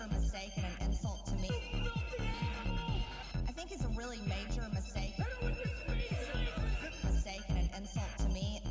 major mistake and an insult to me. I think it's a really major mistake. Mistake and an insult to me.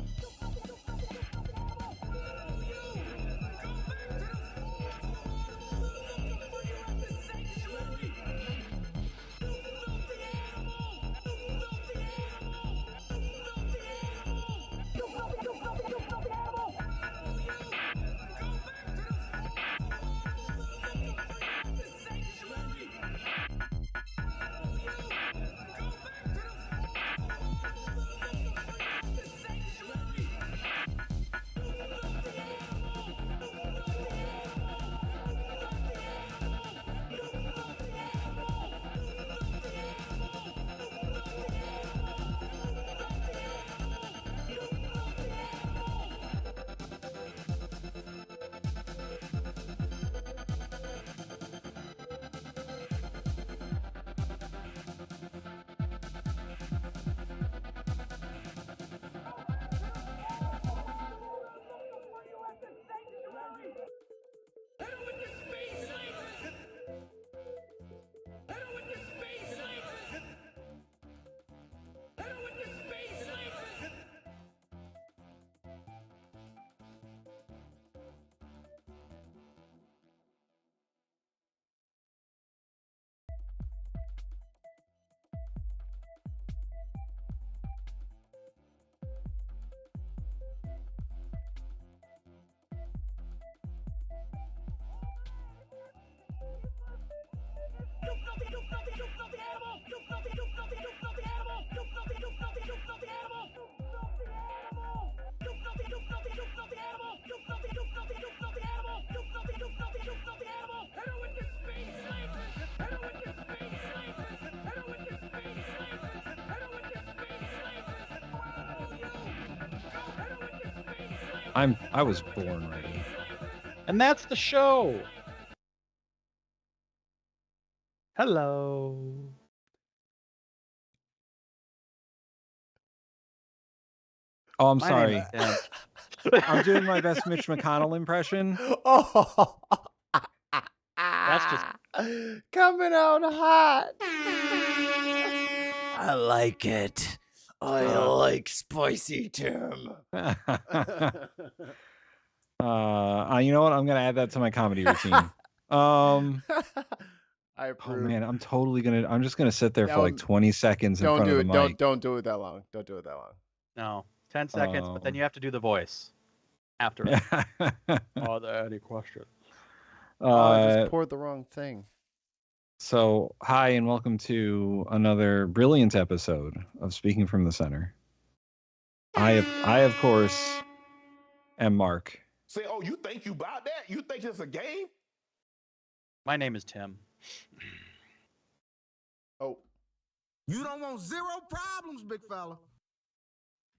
I was born ready. And that's the show. Hello. Oh, I'm My sorry. name is I'm doing my best Mitch McConnell impression. Oh, That's just coming out hot. I like it. I like spicy, Tim. You know what? I'm gonna add that to my comedy routine. I Oh approve. man, I'm just gonna sit there for like 20 seconds in Don't front do of it. the mic. Don't do it that long. Don't do it that long. no 10 seconds, but then you have to do the voice after it. Are there any questions? I just poured the wrong thing. So, hi and welcome to another brilliant episode of Speaking from the Center. I of course am Mark. Say, oh, you think you about that? You think it's a game? My name is Tim. Oh, You don't want zero problems, big fella.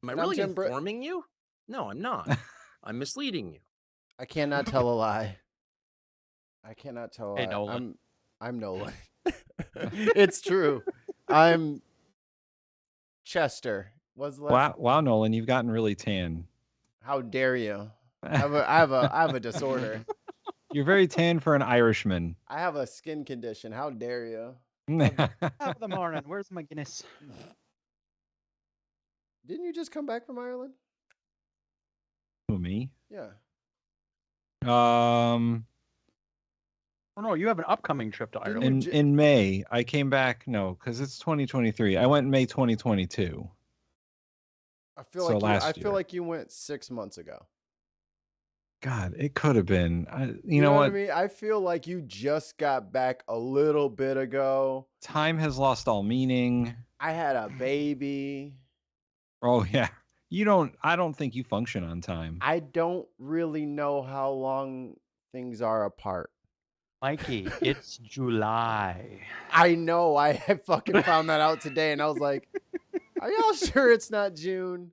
Am I And I'm really Tim Br- informing you? No, I'm not. I'm misleading you. I cannot tell a lie. I cannot tell a Hey, lie. Nolan. I'm Nolan. It's true. I'm Chester. What's the last? Wow, Nolan, you've gotten really tan. How dare you? I have a disorder. You're very tan for an Irishman. I have a skin condition. How dare you? Top of the morning. Where's my Guinness? Didn't you just come back from Ireland? Who, me? Yeah. Oh no, you have an upcoming trip to Didn't Ireland. In May, I came back. No, because it's 2023. I went in May 2022. I feel So like last I year. feel like you went 6 months ago. God, it could have been. You You know what? I mean? I feel like you just got back a little bit ago. Time has lost all meaning. I had a baby. Oh yeah. I don't think you function on time. I don't really know how long things are apart. Mikey, it's July. I know. I fucking found that out today, and I was like, "Are y'all sure it's not June?"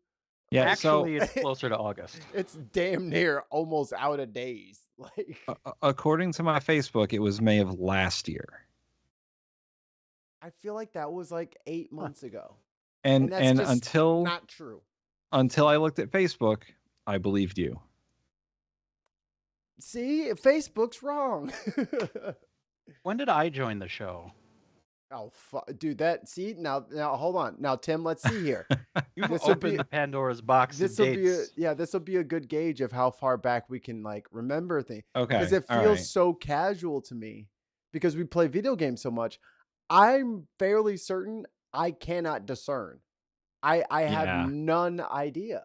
Yeah, Actually, it's closer to August. It's damn near almost out of days. Like, according to my Facebook, it was May of last year. I feel like that was like 8 months ago. And that's just until not true. Until I looked at Facebook, I believed you. See, Facebook's wrong. When did I join the show? Oh, dude, that see now hold on. Now, Tim, let's see here. You've This will opened be- the Pandora's box of This will dates. this will be a good gauge of how far back we can like remember things. Because Okay. it All feels right. so casual to me because we play video games so much. I'm fairly certain I cannot discern. I have Yeah. none idea.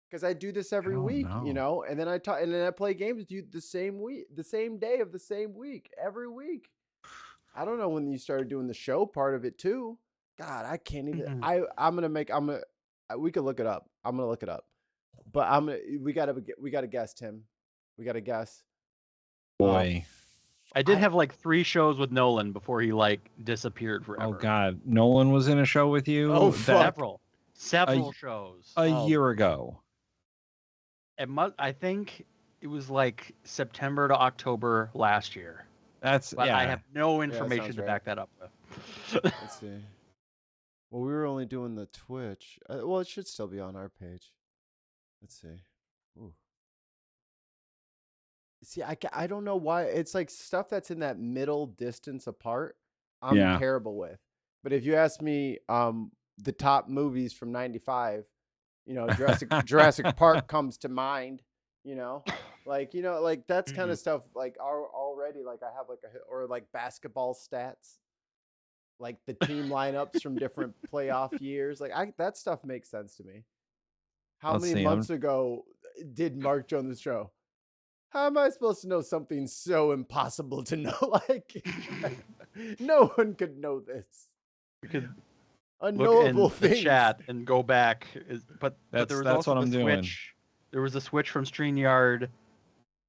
Because I do this every don't week, know. and then I talk, and then I play games with you the same week, the same day of the same week, every week. I don't know when you started doing the show part of it too. God, I can't even. Mhm. We could look it up. I'm gonna look it up. But we gotta guess, Tim. We gotta guess. Boy. I did have like 3 shows with Nolan before he like disappeared Oh forever. God. Nolan was in a show with you. Oh, that- fuck. Several shows. A year ago. I think it was like September to October last year. That's But yeah. I have no that information sounds to right. back that up with. Let's see. Well, we were only doing the Twitch. Well, it should still be on our page. Let's see. Ooh. See, I don't know why. It's like stuff that's in that middle distance apart. I'm Yeah. terrible with. But if you ask me, the top movies from '95, Jurassic Park comes to mind. Like that's kind of stuff. Like already, like I have like or like basketball stats, like the team lineups from different playoff years. Like that stuff makes sense to me. How Let's many see, months ago did Mark join the show? How am I supposed to know something so impossible to know? Like, no one could know this. We could look in Unknowable the things. chat and go back. But there was That's also what the I'm doing. switch. There was a switch from StreamYard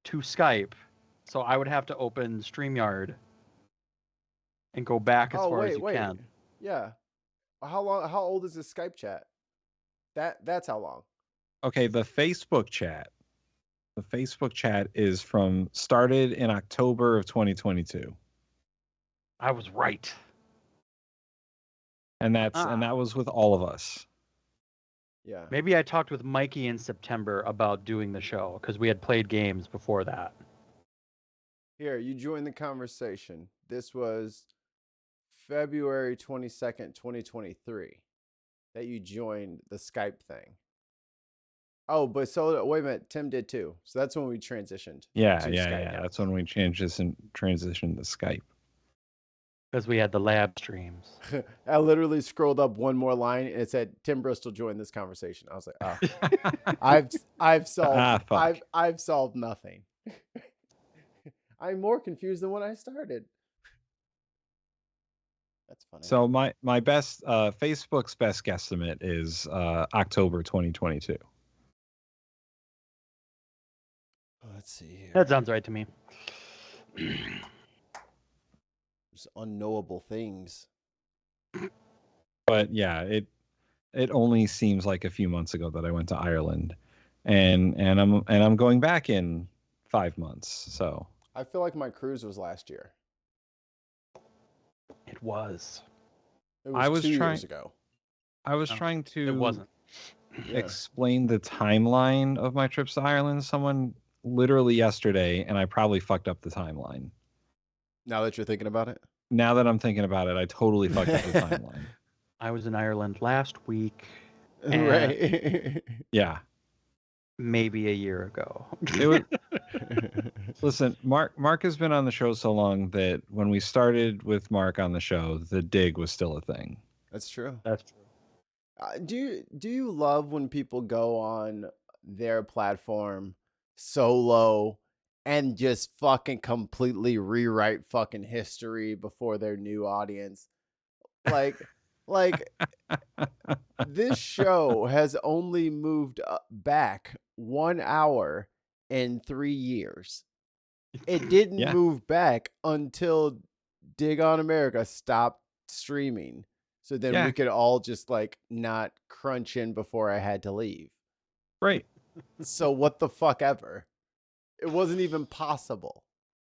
to Skype. So I would have to open StreamYard and go back as Oh, far as wait. you can. Yeah. How old is this Skype chat? That's how long. Okay, the Facebook chat. The Facebook chat is started in October of 2022. I was right. And that was with all of us. Yeah. Maybe I talked with Mikey in September about doing the show because we had played games before that. Here, you joined the conversation. This was February 22nd, 2023 that you joined the Skype thing. Oh, but so wait a minute, Tim did too. So that's when we transitioned. Yeah, to yeah, Skype. yeah. That's when we transitioned to Skype. Because we had the lab streams. I literally scrolled up one more line and it said Tim Bristol joined this conversation. I was like, oh, I've solved fuck. I've solved nothing. I'm more confused than when I started. That's funny. So my best Facebook's best guesstimate is October 2022. Let's see here. That sounds right to me. There's unknowable things. But yeah, it only seems like a few months ago that I went to Ireland, and I'm going back in 5 months. So I feel like my cruise was last year. It was. It was 2 years ago. I was No, trying to It wasn't. Yeah. explain the timeline of my trips to Ireland to someone literally yesterday, and I probably fucked up the timeline. Now that you're thinking about it? Now that I'm thinking about it, I totally fucked up the timeline. I was in Ireland last week, Right. Yeah. maybe a year ago. It was, listen, Mark has been on the show so long that when we started with Mark on the show, the dig was still a thing. That's true. That's true. Do you love when people go on their platform solo and just fucking completely rewrite fucking history before their new audience? Like this show has only moved back 1 hour in 3 years. It didn't Yeah. move back until Dig on America stopped streaming. So then Yeah. we could all just like not crunch in before I had to leave. Right. So what the fuck ever? It wasn't even possible.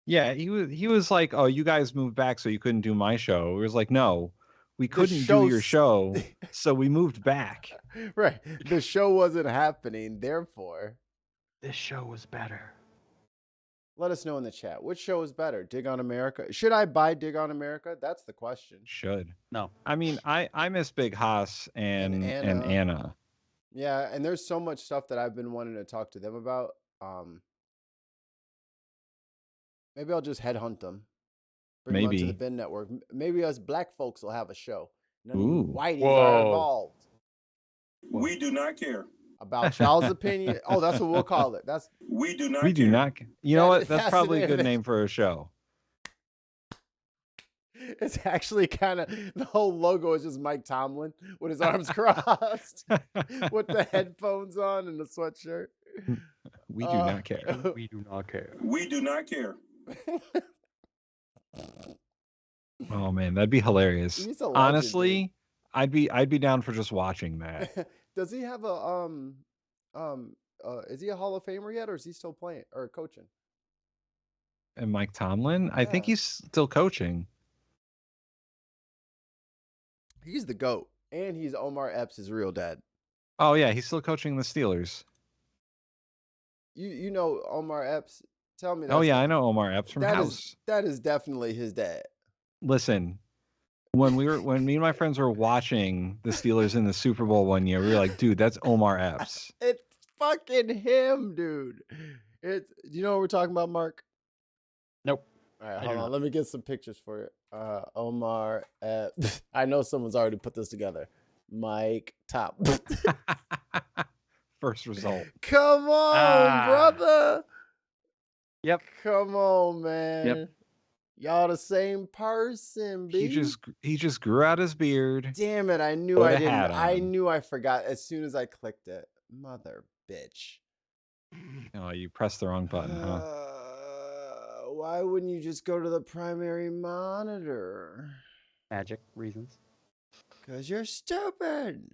Yeah, he was like, "Oh, you guys moved back so you couldn't do my show." It was like, "No, we couldn't do your show, so we moved back." Right. The show wasn't happening, therefore. This show was better. Let us know in the chat. Which show is better? Dig on America? Should I buy Dig on America? That's the question. Should. No. I mean, I miss Big Haas and Anna. Anna. Yeah, and there's so much stuff that I've been wanting to talk to them about. Maybe I'll just headhunt them. Bring them onto the Maybe. Ben Network. Maybe us black folks will have a show. None of you Ooh. whiteys Whoa. are involved. We do not care. About y'all's opinion. Oh, that's what we'll call it. That's We do not We do care. not. You know what? That's That's probably a the good name. name for a show. It's actually kind of the whole logo is just Mike Tomlin with his arms crossed, with the headphones on and the sweatshirt. We do not care. We do not care. We do not care. Oh man, that'd be hilarious. He's a legend, Honestly, I'd be down for just watching that. Does he have a is he a Hall of Famer yet, or is he still playing or coaching? And Mike Tomlin, I think Yeah. he's still coaching. He's the GOAT, and he's Omar Epps' real dad. Oh yeah, he's still coaching the Steelers. You know Omar Epps? Tell me. Oh yeah, I know Omar Epps from House. That is definitely his dad. Listen, when me and my friends were watching the Steelers in the Super Bowl one year, we were like, dude, that's Omar Epps. It's fucking him, dude. It's you know what we're talking about, Mark? Nope. All right, I hold do on. not. Let me get some pictures for you. Omar Epps. I know someone's already put this together. Mike Top. First result. Come on, Ah. brother. Yep. Come on, man. Y'all the same person, B. He just grew out his beard. Damn it! I knew Put I a didn't. hat I on. knew I forgot as soon as I clicked it. Mother bitch. Oh, you pressed the wrong button, huh? Why wouldn't you just go to the primary monitor? Magic reasons. Cause you're stupid.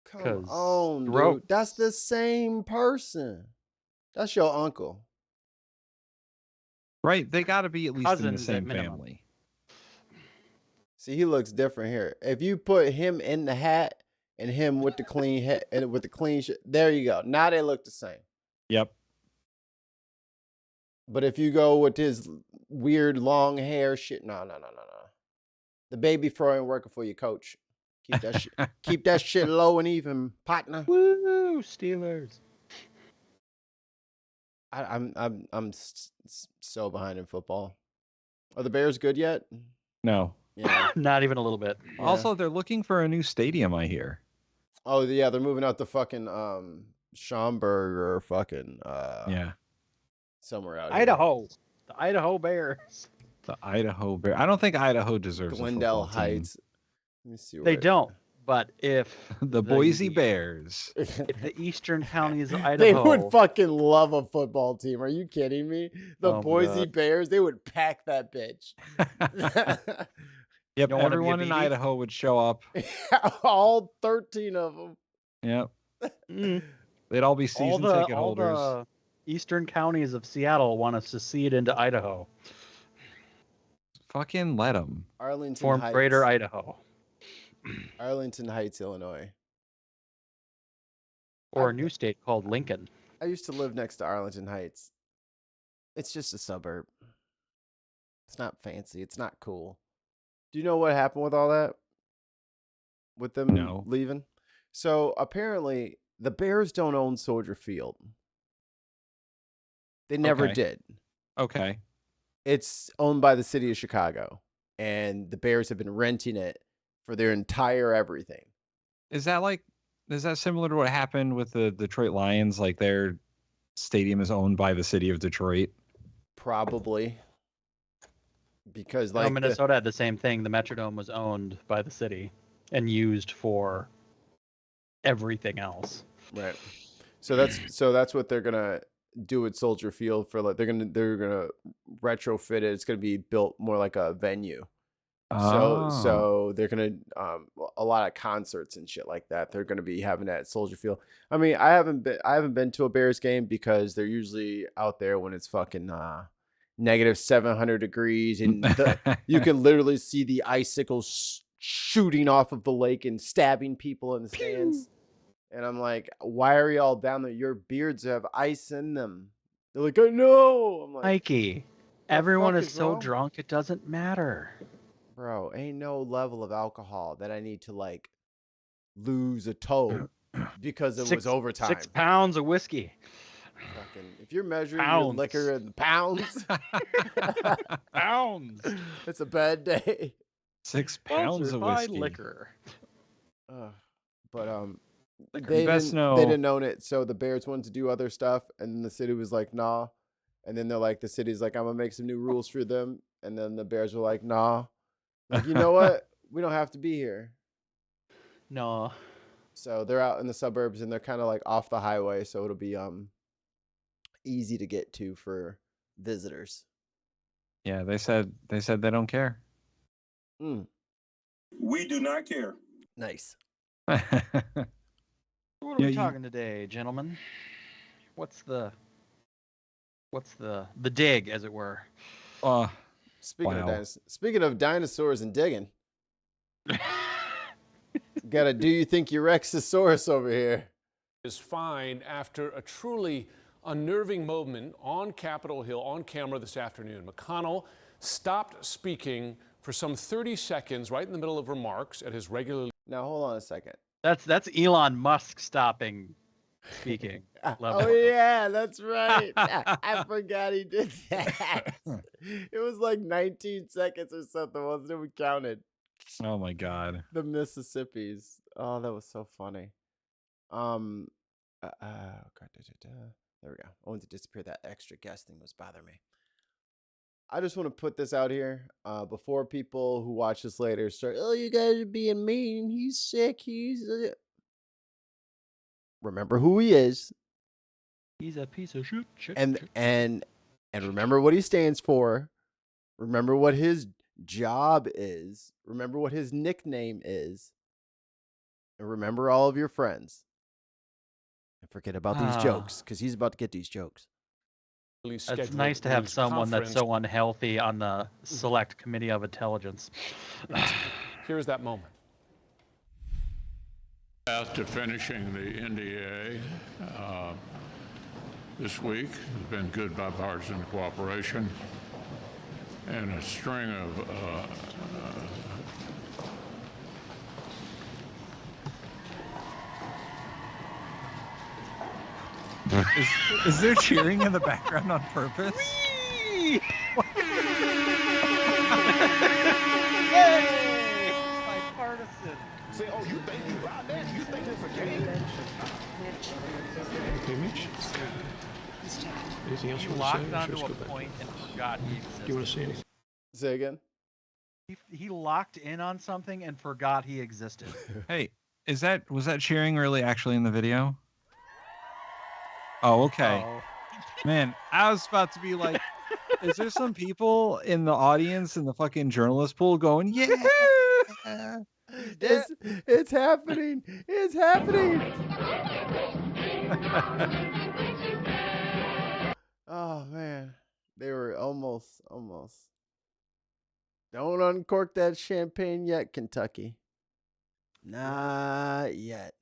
Come 'Cause on, dude. gross. That's the same person. That's your uncle. Right, they got to be at least in the Cousins at same minimum. family. See, he looks different here. If you put him in the hat and him with the clean head and with the clean there you go. Now they look the same. Yep. But if you go with his weird long hair shit, no. The baby fro ain't working for you, coach. Keep that shit. Keep that shit low and even, partner. Woo, Steelers. I'm so behind in football. Are the Bears good yet? No. Yeah. Not even a little bit. Yeah. Also, they're looking for a new stadium, I hear. Oh yeah, they're moving out to fucking Schaumburg or fucking Yeah. somewhere out here. Idaho. The Idaho Bears. The Idaho Bear. I don't think Idaho deserves Glendale a football team. Heights. Let me see. They don't. But if The Boise Bears. if the eastern counties of They Idaho, would fucking love a football team. Are you kidding me? The Oh my Boise God. Bears, they would pack that bitch. Yep, don't wanna be a everyone in BB? Idaho would show up. All 13 of them. Yep. Mm, They'd all be all season the ticket all holders. the eastern counties of Seattle want to secede into Idaho, Fucking let them. Arlington form Heights. Greater Idaho, Arlington Heights, Illinois. or a new state called Lincoln. I used to live next to Arlington Heights. It's just a suburb. It's not fancy. It's not cool. Do you know what happened with all that? With them No. leaving? So apparently the Bears don't own Soldier Field. They never Okay. did. Okay. It's owned by the city of Chicago. And the Bears have been renting it for their entire everything. Is that similar to what happened with the Detroit Lions? Like their stadium is owned by the city of Detroit? Probably. Because Like, like Minnesota had the same thing. The Metrodome was owned by the city and used for everything else. right. So that's what they're gonna do at Soldier Field for like they're gonna retrofit it. It's gonna be built more like a venue. Oh. So they're gonna a lot of concerts and shit like that. They're gonna be having that at Soldier Field. I mean, I haven't been to a Bears game because they're usually out there when it's fucking negative 700 degrees and you can literally see the icicles shooting off of the lake and stabbing people in the stands. And I'm like, why are y'all down there? Your beards have ice in them. They're like, I know. I'm like, Mikey, the everyone fuck is is so wrong? drunk it doesn't matter. bro, ain't no level of alcohol that I need to like lose a toe because it was overtime. 6 pounds of whiskey. Fucking, if you're measuring your Pounds. liquor in pounds, Pounds. it's a bad day. 6 pounds Sponsored of by whiskey. liquor. But Liquor. they You best didn't know- they didn't own it, so the Bears wanted to do other stuff, and the city was like, nah. And then they're like, the city's like, I'm gonna make some new rules for them, and then the Bears were like, nah. Like, you know what? We don't have to be here. No. So they're out in the suburbs, and they're kind of like off the highway, so it'll be easy to get to for visitors. Yeah, they said they don't care. We do not care. Nice. What are Yeah, we you- talking today, gentlemen? What's the dig, as it were? Speaking of dinosaurs and digging, got a do you think you're Rexosaurus over here? Is fined after a truly unnerving moment on Capitol Hill on camera this afternoon. McConnell stopped speaking for some 30 seconds right in the middle of remarks at his regularly. Now hold on a second. That's Elon Musk stopping speaking. level. Oh yeah, that's right. I forgot he did that. It was like 19 seconds or something, wasn't it? We counted Oh my god. the Mississippis. Oh, that was so funny. There we go. I wanted to disappear. That extra guest thing was bothering me. I just want to put this out here before people who watch this later start, oh, you guys are being mean. He's sick. Remember who he is, He's a piece of shit. and remember what he stands for. Remember what his job is. Remember what his nickname is. And remember all of your friends. And forget about these jokes, because he's about to get these jokes. It's nice to have someone that's so unhealthy on the Select Committee of Intelligence. Here's that moment. Path to finishing the NDA this week has been good bipartisan cooperation and a string of Is there cheering in the background on purpose? Bipartisan. Say, oh, you think you out there? You think it's a game? Okay, Mitch. Anything else He you want to say? locked or should I onto just a go back? point and forgot he existed. Do you want to say anything? Say again. He locked in on something and forgot he existed. Hey, was that cheering really actually in the video? Oh, okay. Oh. Man, I was about to be like, is there some people in the audience in the fucking journalist pool going, yeah? It's happening. It's happening. Oh man, they were almost. Don't uncork that champagne yet, Kentucky. Not yet.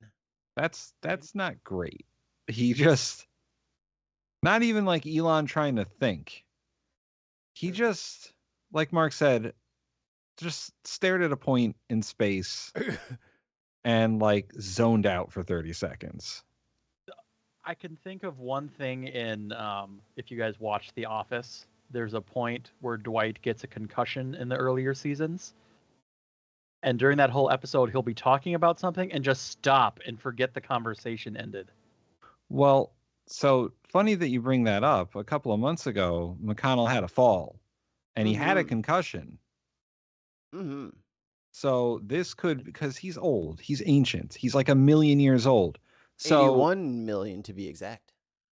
That's not great. He just, not even like Elon trying to think. He just, like Mark said, just stared at a point in space and like zoned out for 30 seconds. I can think of one thing in, if you guys watched The Office, there's a point where Dwight gets a concussion in the earlier seasons. And during that whole episode, he'll be talking about something and just stop and forget the conversation ended. Well, so funny that you bring that up. A couple of months ago, McConnell had a fall and he had a concussion. Mm-hmm. So this could, because he's old, he's ancient, he's like 1 million years old. So 81 million to be exact.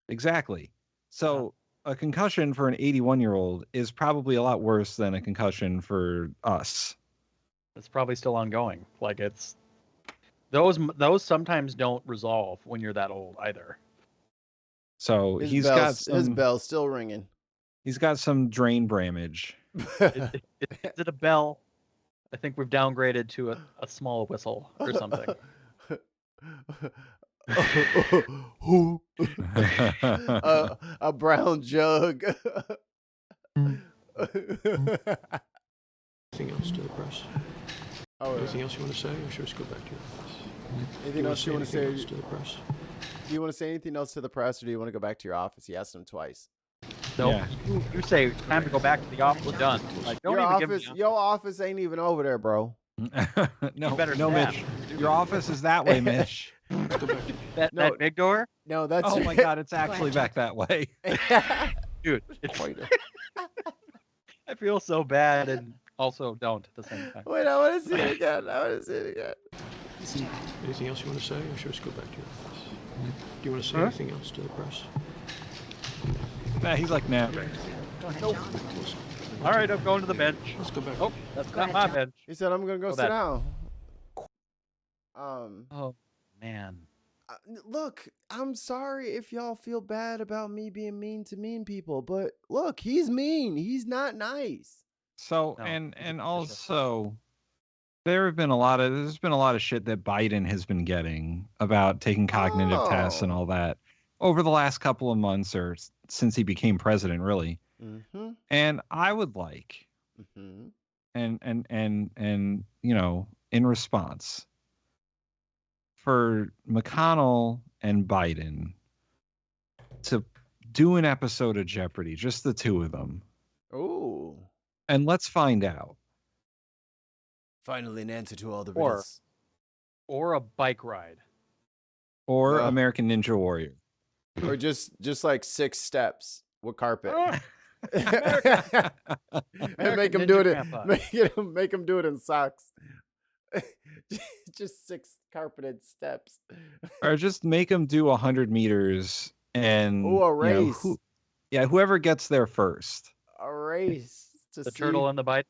Exactly. So a concussion for an 81-year-old is probably a lot worse than a concussion for us. It's probably still ongoing. Like it's those sometimes don't resolve when you're that old either. So His bell's still ringing. He's got some drain bramage. Is it a bell? I think we've downgraded to a small whistle or something. Who? A brown jug. Anything else to the press? Oh, Anything else you want to say, or should we just go back to your office? anything else you want to say? Anything else to the press? Do you want to say anything else to the press, or do you want to go back to your office? He asked him twice. No, Yeah. you say time to go back to the office. We're done. Like, don't Your even office, give me your office ain't even over there, bro. no, better no, snap. Mitch. Your office is that way, Mitch. that No. big door, No, that's Oh my God, it's actually back that way. dude. I feel so bad and also don't at the same time. Wait, I want to see it again. I want to see it again. Anything else you want to say, or should we just go back to your office? Do you want to say anything else to the press? Nah, he's like, nah. All right, I'm going to the bench. Let's go back. Oh, that's Go not ahead, my John. bench. He said, "I'm gonna go Oh, sit that- down." Oh man. Look, I'm sorry if y'all feel bad about me being mean to mean people, but look, he's mean. He's not nice. So No, and for sure. also there's been a lot of shit that Biden has been getting about taking cognitive tests and Oh. all that over the last couple of months or since he became president, really. Mm-hmm. And I would like Mm-hmm. and you know, in response for McConnell and Biden to do an episode of Jeopardy, just the two of them. Ooh. And let's find out. Finally, an answer to all the Or- riddles. Or a bike ride. Or Yeah. American Ninja Warrior. Or just like 6 steps with carpet. and make him Ninja do it. Grandpa. Make him do it in socks. Just 6 carpeted steps. Or just make them do 100 meters and Ooh, a you know, race. whoever gets there first. A race to The see turtle and the bite.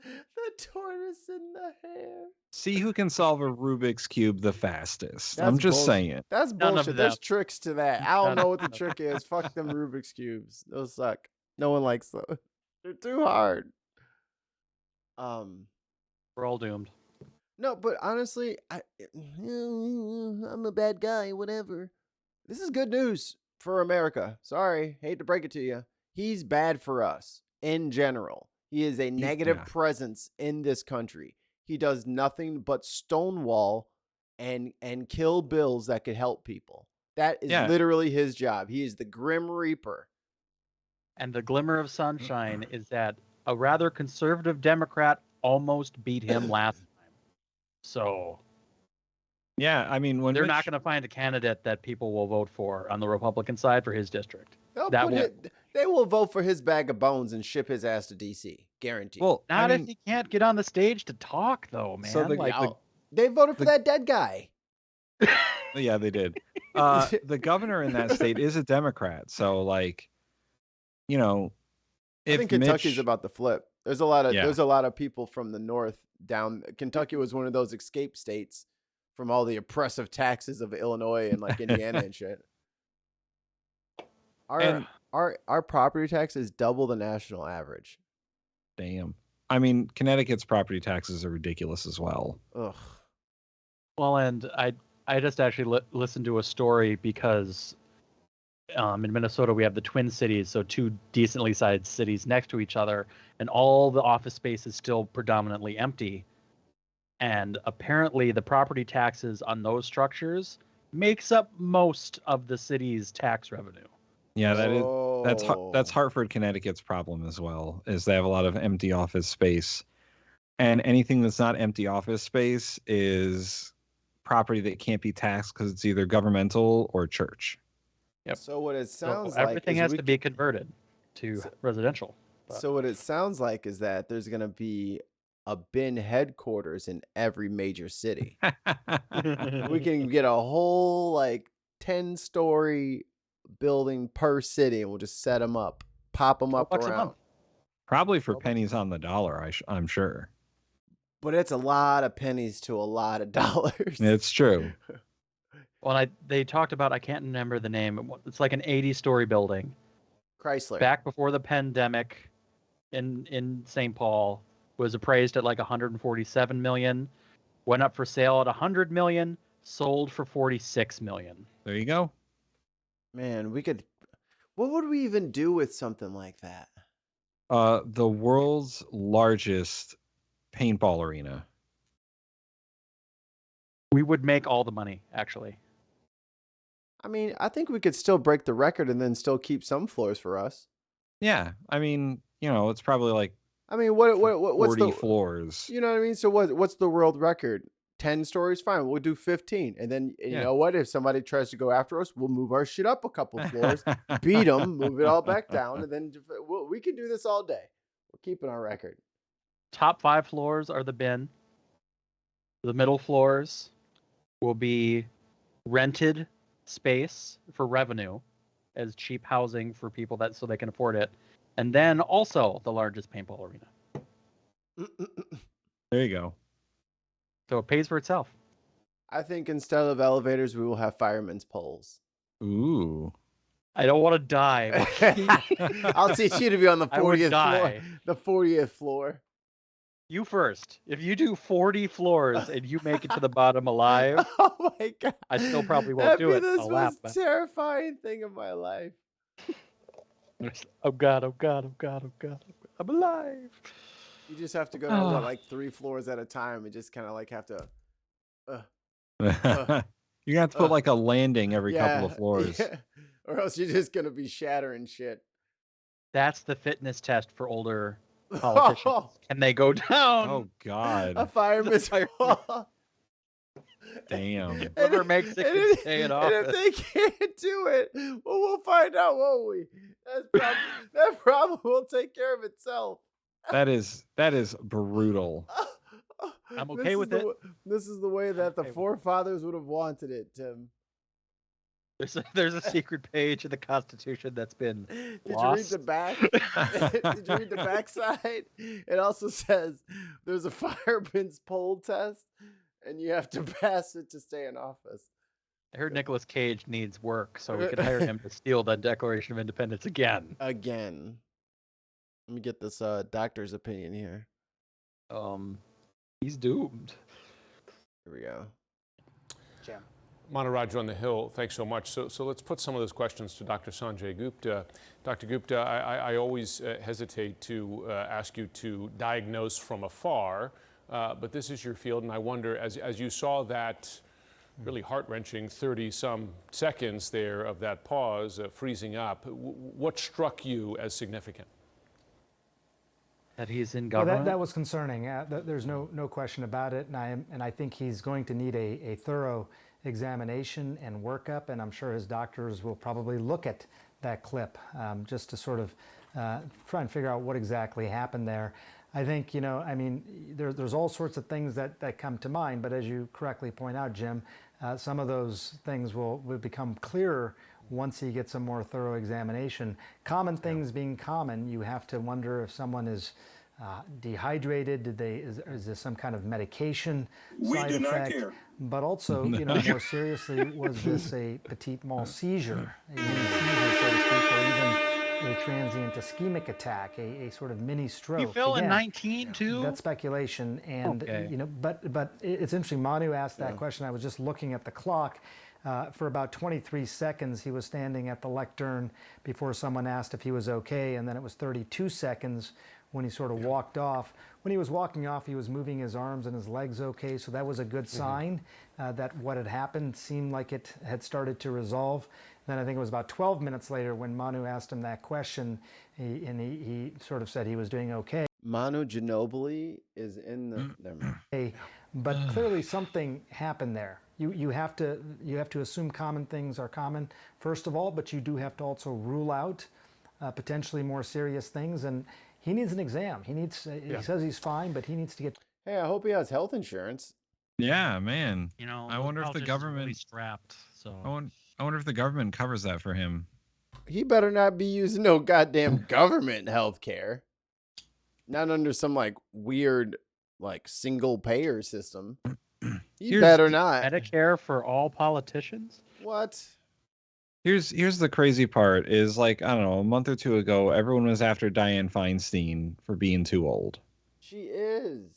the tortoise in the hair. See who can solve a Rubik's Cube the fastest. I'm That's just bullshit. saying. That's None of bullshit. There's them. tricks to that. I don't None know of what the them. trick is. Fuck them Rubik's cubes. Those suck. No one likes those. They're too hard. We're all doomed. No, but honestly, I'm a bad guy. Whatever. This is good news for America. Sorry, hate to break it to you. He's bad for us in general. He is a negative yeah. presence in this country. He does nothing but stonewall and kill bills that could help people. That is Yeah. literally his job. He is the Grim Reaper. And the glimmer of sunshine is that a rather conservative Democrat almost beat him last time. So Yeah, I mean when they're Mitch, not going to find a candidate that people will vote for on the Republican side for his district. They will vote for his bag of bones and ship his ass to DC. Guaranteed. well, Not I mean, if he can't get on the stage to talk, though, man. So the- like, Yeah, they voted for that dead guy. yeah, they did. The governor in that state is a Democrat, so like, you know, I if think Kentucky's Mitch, about to flip. There's a lot Yeah. of people from the north down. Kentucky was one of those escape states from all the oppressive taxes of Illinois and like Indiana and shit. And- Our property tax is double the national average. damn. I mean, Connecticut's property taxes are ridiculous as well. Ugh. well, and I just actually listened to a story because in Minnesota we have the Twin Cities, so two decently sized cities next to each other, and all the office space is still predominantly empty. And apparently the property taxes on those structures makes up most of the city's tax revenue. Yeah, that's Oh. Hartford, Connecticut's problem as well, is they have a lot of empty office space. And anything that's not empty office space is property that can't be taxed because it's either governmental or church. Yep. So what it So sounds like everything is has we to be converted to residential. But- So what it sounds like is that there's gonna be a bin headquarters in every major city. We can get a whole like 10-story building per city, and we'll just set them up, pop them up $12 a around. month. Probably for pennies on the dollar, I'm sure. But it's a lot of pennies to a lot of dollars. It's true. Well, they talked about, I can't remember the name. It's like an 80-story building. Chrysler. Back before the pandemic in St. Paul was appraised at like 147 million, went up for sale at 100 million, Sold for $46 million. There you go. Man, we could. What would we even do with something like that? The world's largest paintball arena. We would make all the money, actually. I mean, I think we could still break the record and then still keep some floors for us. Yeah, I mean, it's probably like I mean, what's 40 the floors. You know what I mean? So what's the world record? 10 stories, fine. We'll do 15, and then you know what? If somebody tries to go after us, we'll move our shit up a couple floors, beat them, move it all back down, and then we can do this all day. We're keeping our record. Top 5 floors are the bin. The middle floors will be rented space for revenue as cheap housing for people so they can afford it. And then also the largest paintball arena. There you go. So it pays for itself. I think instead of elevators, we will have firemen's poles. Ooh. I don't want to die. I'll teach you to be on the I would 40th floor. die. The 40th floor. You first. If you do 40 floors and you make it to the bottom alive, Oh my god! I still probably won't That'd do be it. the I'll laugh. most terrifying thing of my life. Oh god, oh god, oh god, oh god. I'm alive. You just have to go down like 3 floors at a time and just kind of like have to. You're gonna have to put like a landing every couple of floors. Yeah. Or else you're just gonna be shattering shit. That's the fitness test for older politicians. Can they go down? Oh God. A fireman's pole. Damn. Whoever makes it can stay in And office. if they can't do it, well, we'll find out, won't we? That problem will take care of itself. That is brutal. I'm okay with it. This is the way that the okay with it. forefathers would have wanted it, Tim. There's a secret page in the Constitution that's been Did lost. you read the back? Did you read the back side? It also says there's a fireman's pole test, and you have to pass it to stay in office. I heard Nicolas Cage needs work, so we could hire him to steal the Declaration of Independence again. Again. Let me get this doctor's opinion here. He's doomed. Here we go. Jam. Manaraj on the Hill, thanks so much. So let's put some of those questions to Dr. Sanjay Gupta. Dr. Gupta, I always hesitate to ask you to diagnose from afar, but this is your field, and I wonder, as you saw that really heart-wrenching 30-some seconds there of that pause, freezing up, what struck you as significant? That he's in Well, government? that was concerning. There's no question about it, and I think he's going to need a thorough examination and workup, and I'm sure his doctors will probably look at that clip just to sort of try and figure out what exactly happened there. I think, there's all sorts of things that come to mind, but as you correctly point out, Jim, some of those things will become clearer once he gets a more thorough examination. Common things being common, you have to wonder if someone is dehydrated. Is this some kind of medication side do not effect? care. But also, more seriously, was this a petit mal seizure, a mini seizure, so to speak, or even a transient ischemic attack, a sort of mini stroke? He fell in Again, 19 too? that's speculation, and but it's interesting. Manu asked that question. I was just looking at the clock. For about 23 seconds, he was standing at the lectern before someone asked if he was okay, and then it was 32 seconds when he sort of walked off. When he was walking off, he was moving his arms and his legs okay, so that was a good sign that what had happened seemed like it had started to resolve. Then I think it was about 12 minutes later when Manu asked him that question, he sort of said he was doing okay. Manu Ginobili is in the. But clearly something happened there. You have to assume common things are common first of all, but you do have to also rule out potentially more serious things. And he needs an exam. He says he's fine, but he needs to get. Hey, I hope he has health insurance. Yeah, man. I wonder if the government really strapped. So I wonder if the government covers that for him. He better not be using no goddamn government health care. Not under some like weird like single payer system. You better not. Medicare for all politicians? What? Here's the crazy part is, like, I don't know, a month or two ago, everyone was after Dianne Feinstein for being too old. She is.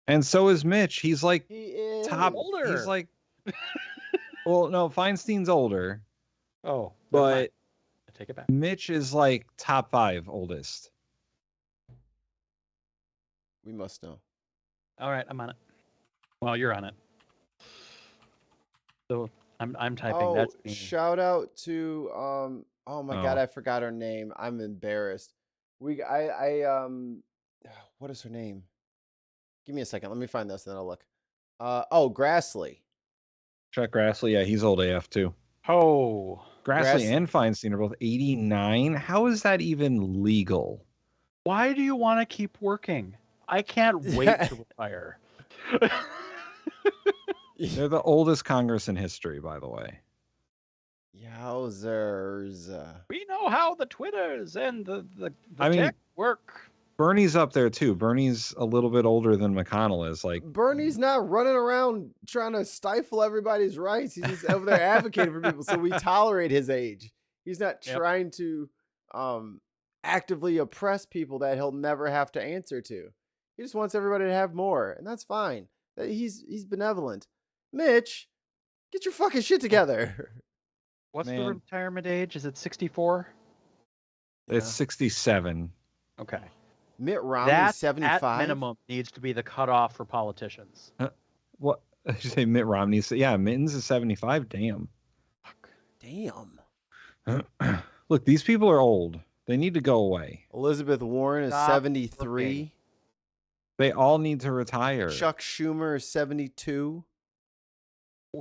And so is Mitch. He's like He is. top. Older. He's like Well, no, Feinstein's older, Oh, never mind. but I take it back. Mitch is like top 5 oldest. We must know. All right, I'm on it. Well, you're on it. So I'm typing. Oh, That's me. shout out to oh my god, Oh. I forgot her name. I'm embarrassed. What is her name? Give me a second. Let me find this and then I'll look. Grassley. Chuck Grassley, yeah, he's old AF too. Oh, Grassley and Feinstein are both 89. How is that even legal? why do you want to keep working? I can't wait to retire. They're the oldest Congress in history, by the way. Yowzers. We know how the Twitters and the I mean, tech work. Bernie's up there too. Bernie's a little bit older than McConnell is. Like Bernie's not running around trying to stifle everybody's rights. He's just over there advocating for people, so we tolerate his age. He's not trying to actively oppress people that he'll never have to answer to. He just wants everybody to have more, and that's fine. He's benevolent. Mitch, get your fucking shit together. What's the Man. retirement age? Is it 64? it's 67. Okay. Mitt Romney, That 75. at minimum needs to be the cutoff for politicians. What did you say? Mitt Romney? Yeah, Mittens is 75. Damn. Damn. Look, these people are old. They need to go away. Elizabeth Warren is Stop 73. working. They all need to retire. Chuck Schumer is 72.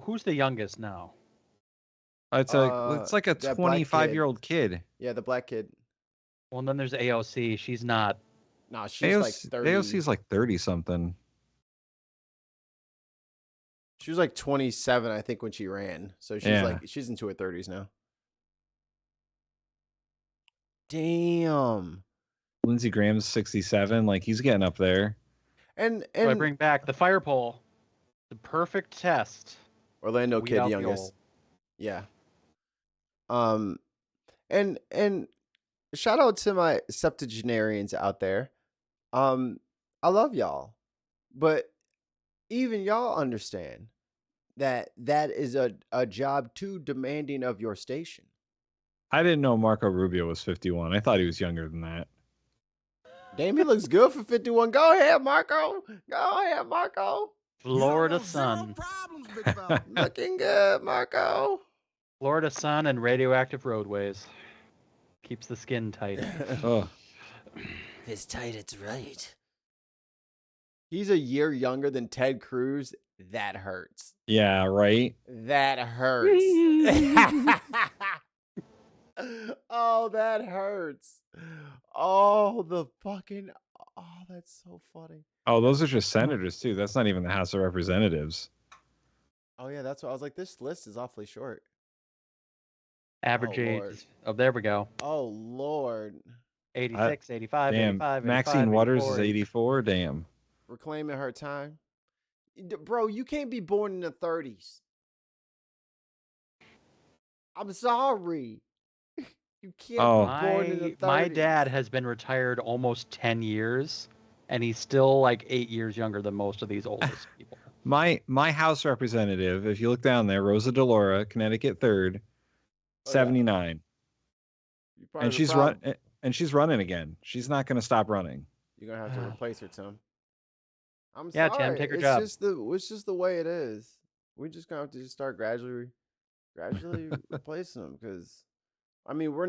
Who's the youngest now? It's like a that black 25-year-old kid. Yeah, the black kid. Well, and then there's AOC. She's not. No, she's like 30. AOC's like 30 something. She was like 27, I think, when she ran. So she's into her 30s now. Damn. Lindsey Graham's 67. Like he's getting up there. And So I bring back the fire poll, the perfect test. Orlando Weed kid, out the youngest. old. Yeah. And shout out to my septuagenarians out there. I love y'all, but even y'all understand that is a job too demanding of your station. I didn't know Marco Rubio was 51. I thought he was younger than that. Damn, he looks good for 51. Go ahead, Marco. Go ahead, Marco. Florida sun. Looking good, Marco. Florida sun and radioactive roadways. Keeps the skin tight. Oh, If it's tight, it's right. He's a year younger than Ted Cruz. That hurts. yeah, right. That hurts. Oh, that hurts. Oh, that's so funny. Oh, those are just senators too. That's not even the House of Representatives. Oh, yeah, that's what I was like. This list is awfully short. Average Oh, age. Lord. Oh, there we go. Oh, Lord. 86, 85, Damn, 85, Maxine 85, Waters 84. is 84. Damn. Reclaiming her time. Bro, you can't be born in the 30s. I'm sorry. You can't be born in the 30s. My dad has been retired almost 10 years, and he's still like 8 years younger than most of these oldest people. My House representative, if you look down there, Rosa DeLaura, Connecticut 3rd, 79. And she's running again. She's not going to stop running. You're gonna have to replace her, Tim. I'm Yeah, sorry. Tim, take her it's job. It's just the way it is. We're just gonna have to just start gradually replacing them because, I mean, they're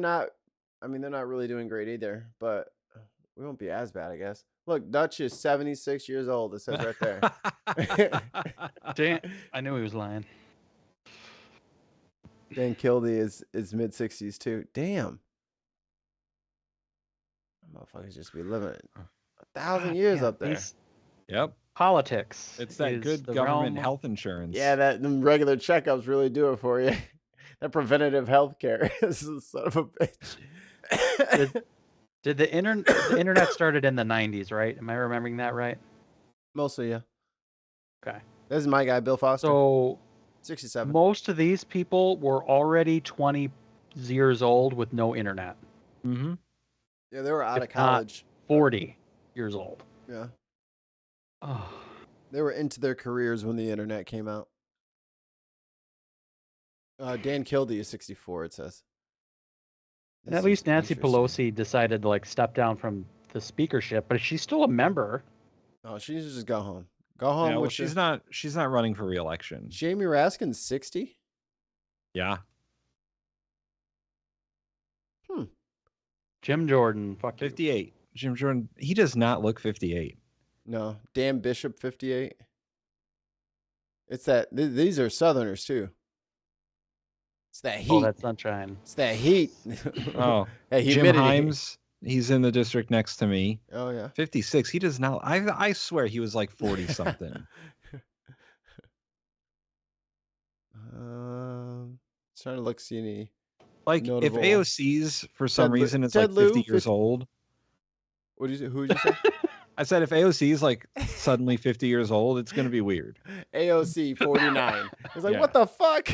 not really doing great either, but we won't be as bad, I guess. Look, Dutch is 76 years old. It says right there. Damn, I knew he was lying. Dan Kildee is mid 60s too. Damn. Motherfuckers just be living 1,000 years up there. Yep. Politics. It's that is good the government realm- health insurance. Yeah, them regular checkups really do it for you. That preventative health care is a son of a bitch. Did the internet started in the 90s, right? Am I remembering that right? Mostly, yeah. Okay. This is my guy, Bill Foster. So 67. most of these people were already 20 years old with no internet. Mm-hmm. Yeah, they were out of If not college. 40 years old. Yeah. Oh. They were into their careers when the internet came out. Dan Kildee is 64. It says. And at This least is Nancy interesting. Pelosi decided to like step down from the speakership, but she's still a member. Oh, she needs to just go home. Go home Yeah, well, with she's not running for re-election. Jamie Raskin's 60. Yeah. Jim Jordan, fuck you. 58. Jim Jordan, he does not look 58. No, Dan Bishop 58. It's that these are Southerners too. It's that heat. Oh, that sunshine. It's that heat. Oh, That Jim humidity. Himes, he's in the district next to me. Oh yeah. 56. He does not. I swear he was like 40 something. Trying to look see any. Like notable- if AOC's for some Ted Lu- reason it's Ted like 50 Lieu, years 50 old. What did you? Who did you say? I said if AOC is like suddenly 50 years old, it's gonna be weird. AOC 49. It's like, Yeah. what the fuck?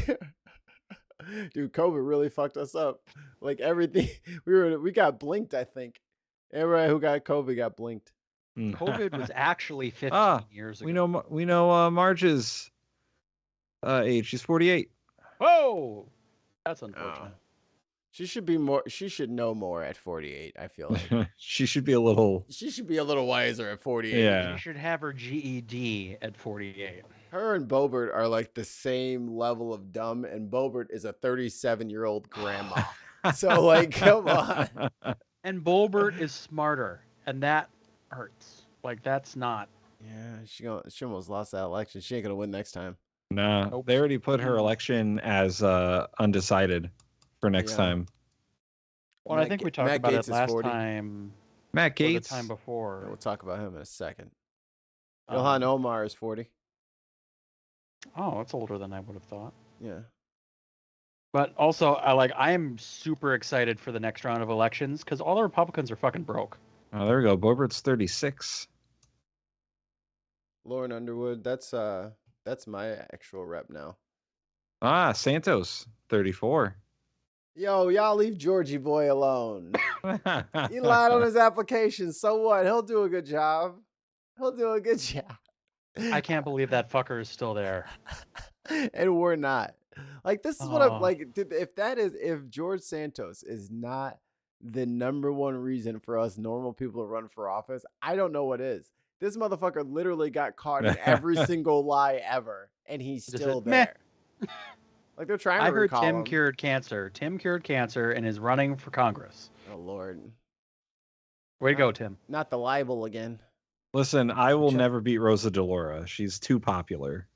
Dude, COVID really fucked us up. Like everything, we got blinked. I think everybody who got COVID got blinked. COVID was actually 15 years ago. We know Marge's age. She's 48. Whoa, that's unfortunate. She should be more. She should know more at 48. I feel like She should be a little. she should be a little wiser at 48. Yeah. She should have her GED at 48. Her and Bobert are like the same level of dumb, and Bobert is a 37-year-old grandma. So like, come on. And Bolbert is smarter, and that hurts. Like that's not. Yeah, she almost lost that election. She ain't gonna win next time. Nah, Nope. they already put her election as undecided for next Yeah. time. Well, I think we talked Matt about Gaetz it is last 40. time. Matt Or the Gates. time before. We'll talk about him in a second. Um, Ilhan Omar is 40. Oh, it's older than I would have thought. Yeah. But also, I am super excited for the next round of elections because all the Republicans are fucking broke. Oh, there we go. Bobert's 36. Lauren Underwood, that's my actual rep now. Ah, Santos, 34. Yo, y'all leave Georgie boy alone. He lied on his application. So what? He'll do a good job. He'll do a good job. I can't believe that fucker is still there. And we're not. Like, this is what I'm Oh. like. If George Santos is not the number one reason for us normal people to run for office, I don't know what is. This motherfucker literally got caught in every single lie ever, and he's Just still said, "Meh." there. Like, they're trying to I heard recall Tim him. cured cancer. Tim cured cancer and is running for Congress. Oh Lord, Way to go, Tim. not the libel again. Listen, I will never beat Rosa DeLaura. She's too popular.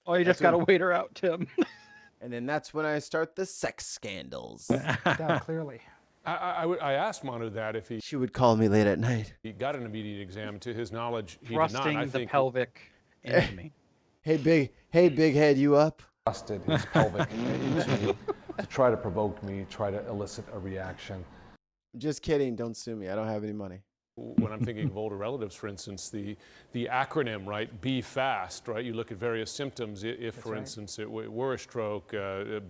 Oh, you That's just gotta when- wait her out, Tim. And then that's when I start the sex scandals. Yeah, clearly. I asked Manu that if She would call me late at night. he got an immediate exam. To his knowledge, he did Thrusting not. I the think pelvic into me. Hey big head, you up? Busted his pelvic into to try to provoke me, try to elicit a reaction. Just kidding. Don't sue me. I don't have any money. when I'm thinking of older relatives, for instance, the acronym, right, be fast, right? You look at various symptoms. If for instance, it were a stroke,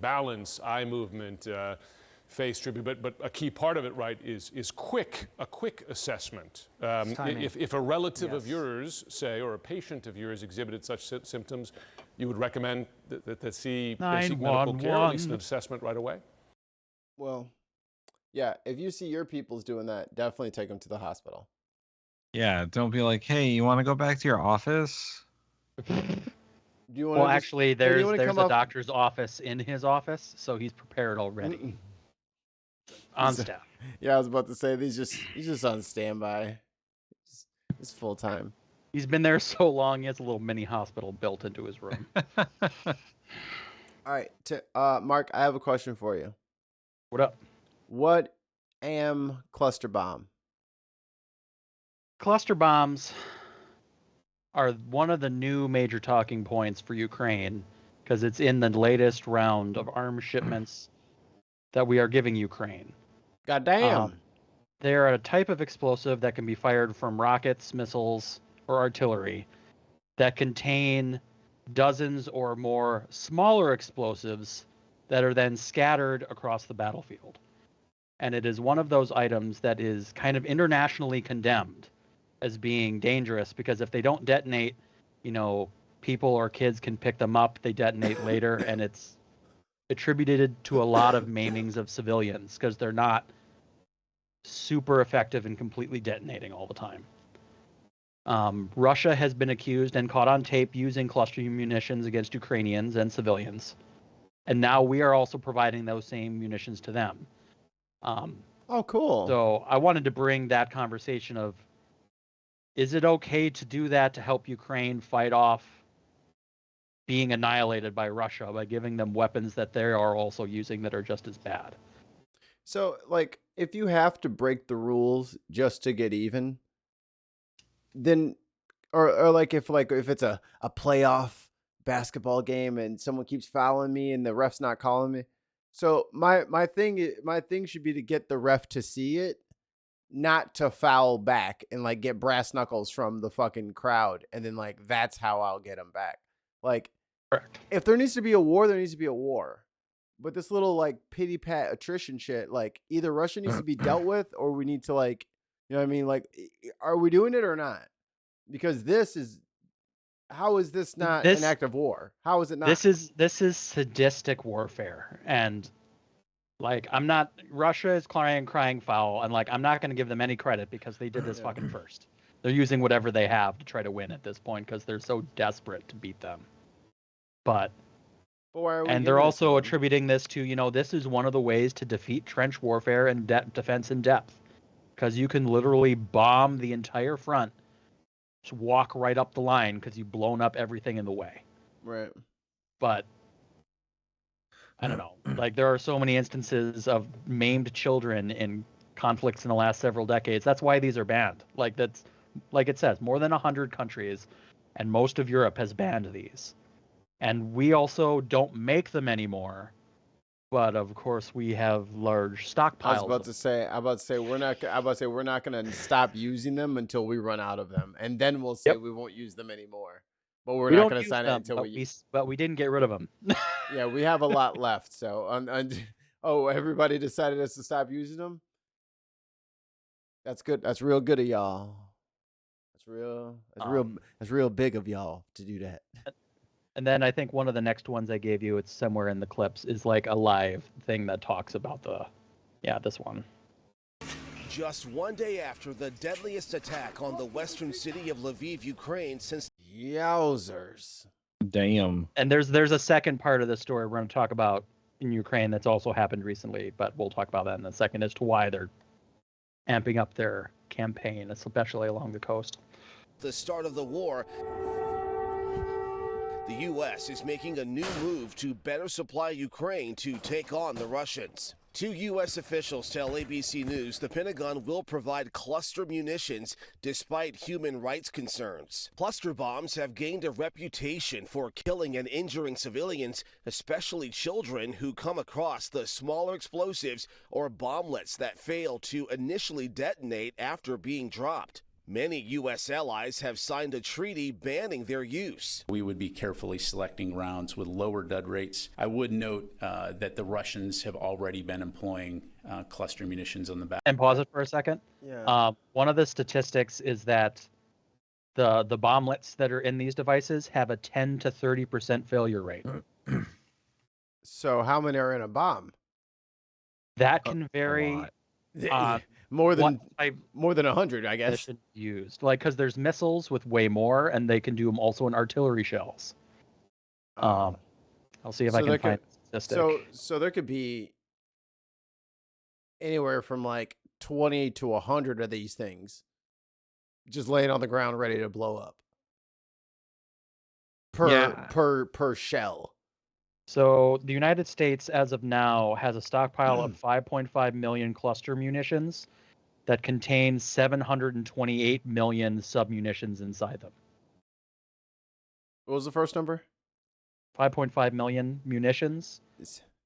balance, eye movement, face drooping, but a key part of it, right, is a quick assessment. timing. If a relative of yours, say, or a patient of yours exhibited such symptoms, you would recommend that they seek medical care, or at least an assessment right away? Well, yeah, if you see your people's doing that, definitely take them to the hospital. Yeah, don't be like, hey, you want to go back to your office? Do you want Well, actually, there's a off... doctor's office in his office, so he's prepared already. On staff. Yeah, I was about to say he's just on standby. It's full time. He's been there so long, he has a little mini hospital built into his room. All right, Mark, I have a question for you. What up? What cluster bomb? Cluster bombs are one of the new major talking points for Ukraine because it's in the latest round of arms shipments that we are giving Ukraine. Goddamn. They are a type of explosive that can be fired from rockets, missiles, or artillery that contain dozens or more smaller explosives that are then scattered across the battlefield. And it is one of those items that is kind of internationally condemned as being dangerous because if they don't detonate, people or kids can pick them up, they detonate later, and it's attributed to a lot of maimings of civilians because they're not super effective in completely detonating all the time. Russia has been accused and caught on tape using cluster munitions against Ukrainians and civilians. And now we are also providing those same munitions to them. Oh, cool. So I wanted to bring that conversation of, is it okay to do that to help Ukraine fight off being annihilated by Russia by giving them weapons that they are also using that are just as bad? So, like, if you have to break the rules just to get even, then, or like if it's a playoff basketball game and someone keeps fouling me and the ref's not calling me, so my thing should be to get the ref to see it, not to foul back and like get brass knuckles from the fucking crowd, and then like that's how I'll get them back. Like, correct. If there needs to be a war, there needs to be a war. But this little like pity pat attrition shit, like either Russia needs to be dealt with, or we need to like, you know what I mean? Like, are we doing it or not? Because how is this not an act of war? How is it not? This is sadistic warfare, and like Russia is crying foul, and like I'm not going to give them any credit because they did this fucking first. They're using whatever they have to try to win at this point because they're so desperate to beat them. And they're also attributing this to, this is one of the ways to defeat trench warfare and defense in depth, because you can literally bomb the entire front, just walk right up the line because you've blown up everything in the way. Right. But I don't know. Like, there are so many instances of maimed children in conflicts in the last several decades. That's why these are banned. Like, that's, like it says, more than 100 countries, and most of Europe has banned these. And we also don't make them anymore, but of course we have large stockpiles. I was about to say we're not going to stop using them until we run out of them, and then we'll say we won't use them anymore. But we're not going to sign it until But we didn't get rid of them. Yeah, we have a lot left. So, everybody decided us to stop using them. That's good. That's real good of y'all. That's real big of y'all to do that. And then I think one of the next ones I gave you, it's somewhere in the clips, is like a live thing that talks about this one. Just one day after the deadliest attack on the western city of Lviv, Ukraine since... Yowzers. Damn. And there's a second part of the story we're going to talk about in Ukraine that's also happened recently, but we'll talk about that in a second as to why they're amping up their campaign, especially along the coast. The start of the war... The U.S. is making a new move to better supply Ukraine to take on the Russians. Two U.S. officials tell ABC News the Pentagon will provide cluster munitions despite human rights concerns. Cluster bombs have gained a reputation for killing and injuring civilians, especially children who come across the smaller explosives or bomblets that fail to initially detonate after being dropped. Many U.S. allies have signed a treaty banning their use. We would be carefully selecting rounds with lower dud rates. I would note that the Russians have already been employing cluster munitions on the back. And pause it for a second. Yeah. One of the statistics is that the bomblets that are in these devices have a 10 to 30% failure rate. So how many are in a bomb? That can vary. More than 100, I guess. Used because there's missiles with way more, and they can do them also in artillery shells. I'll see if I can find a statistic. So there could be anywhere from like 20 to 100 of these things just laying on the ground ready to blow up per shell. So the United States, as of now, has a stockpile of 5.5 million cluster munitions that contain 728 million submunitions inside them. What was the first number? 5.5 million munitions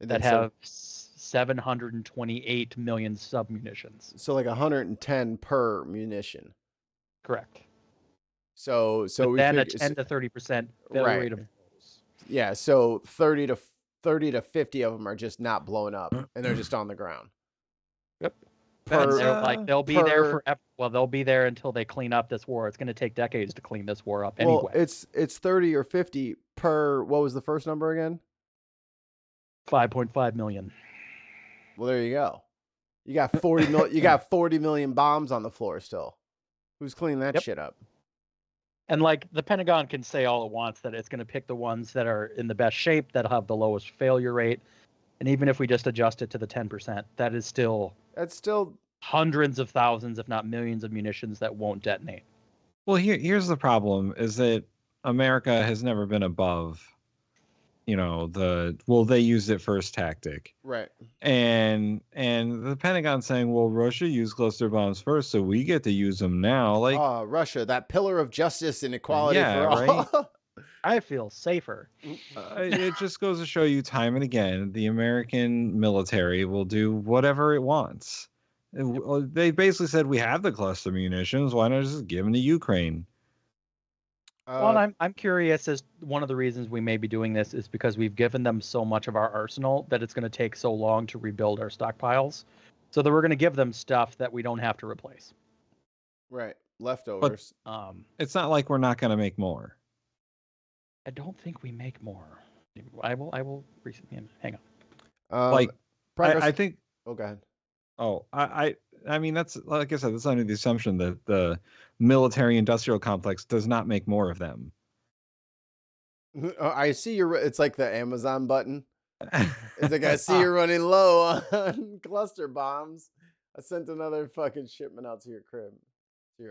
that have 728 million submunitions. So like 110 per munition. Correct. So we then a 10 to 30% failure rate of those. Yeah, so 30 to 50 of them are just not blown up, and they're just on the ground. Yep. And That's, they're like they'll be there per- for well, they'll be there until they clean up this war. It's going to take decades to clean this war up Well, anyway. it's 30 or 50 per. What was the first number again? 5.5 million. Well, there you go. You got 40 mil. You got 40 million bombs on the floor still. Who's cleaning that shit up? And like the Pentagon can say all it wants that it's going to pick the ones that are in the best shape, that have the lowest failure rate. And even if we just adjust it to the 10%, that's still hundreds of thousands, if not millions of munitions that won't detonate. Well, here's the problem is that America has never been above, they used it first tactic. Right. And the Pentagon saying, well, Russia used cluster bombs first, so we get to use them now. Like, Russia, that pillar of justice and equality yeah, for all. right? I feel safer. It just goes to show you time and again, the American military will do whatever it wants. They basically said, we have the cluster munitions. Why not just give them to Ukraine? Well, I'm curious as one of the reasons we may be doing this is because we've given them so much of our arsenal that it's going to take so long to rebuild our stockpiles. So that we're going to give them stuff that we don't have to replace. Right. Leftovers. But, it's not like we're not going to make more. I don't think we make more. I will hang on. I think. Oh, go ahead. Oh, I mean, that's, like I said, that's under the assumption that the military industrial complex does not make more of them. I see it's like the Amazon button. It's like, I see you're running low on cluster bombs. I sent another fucking shipment out to your crib.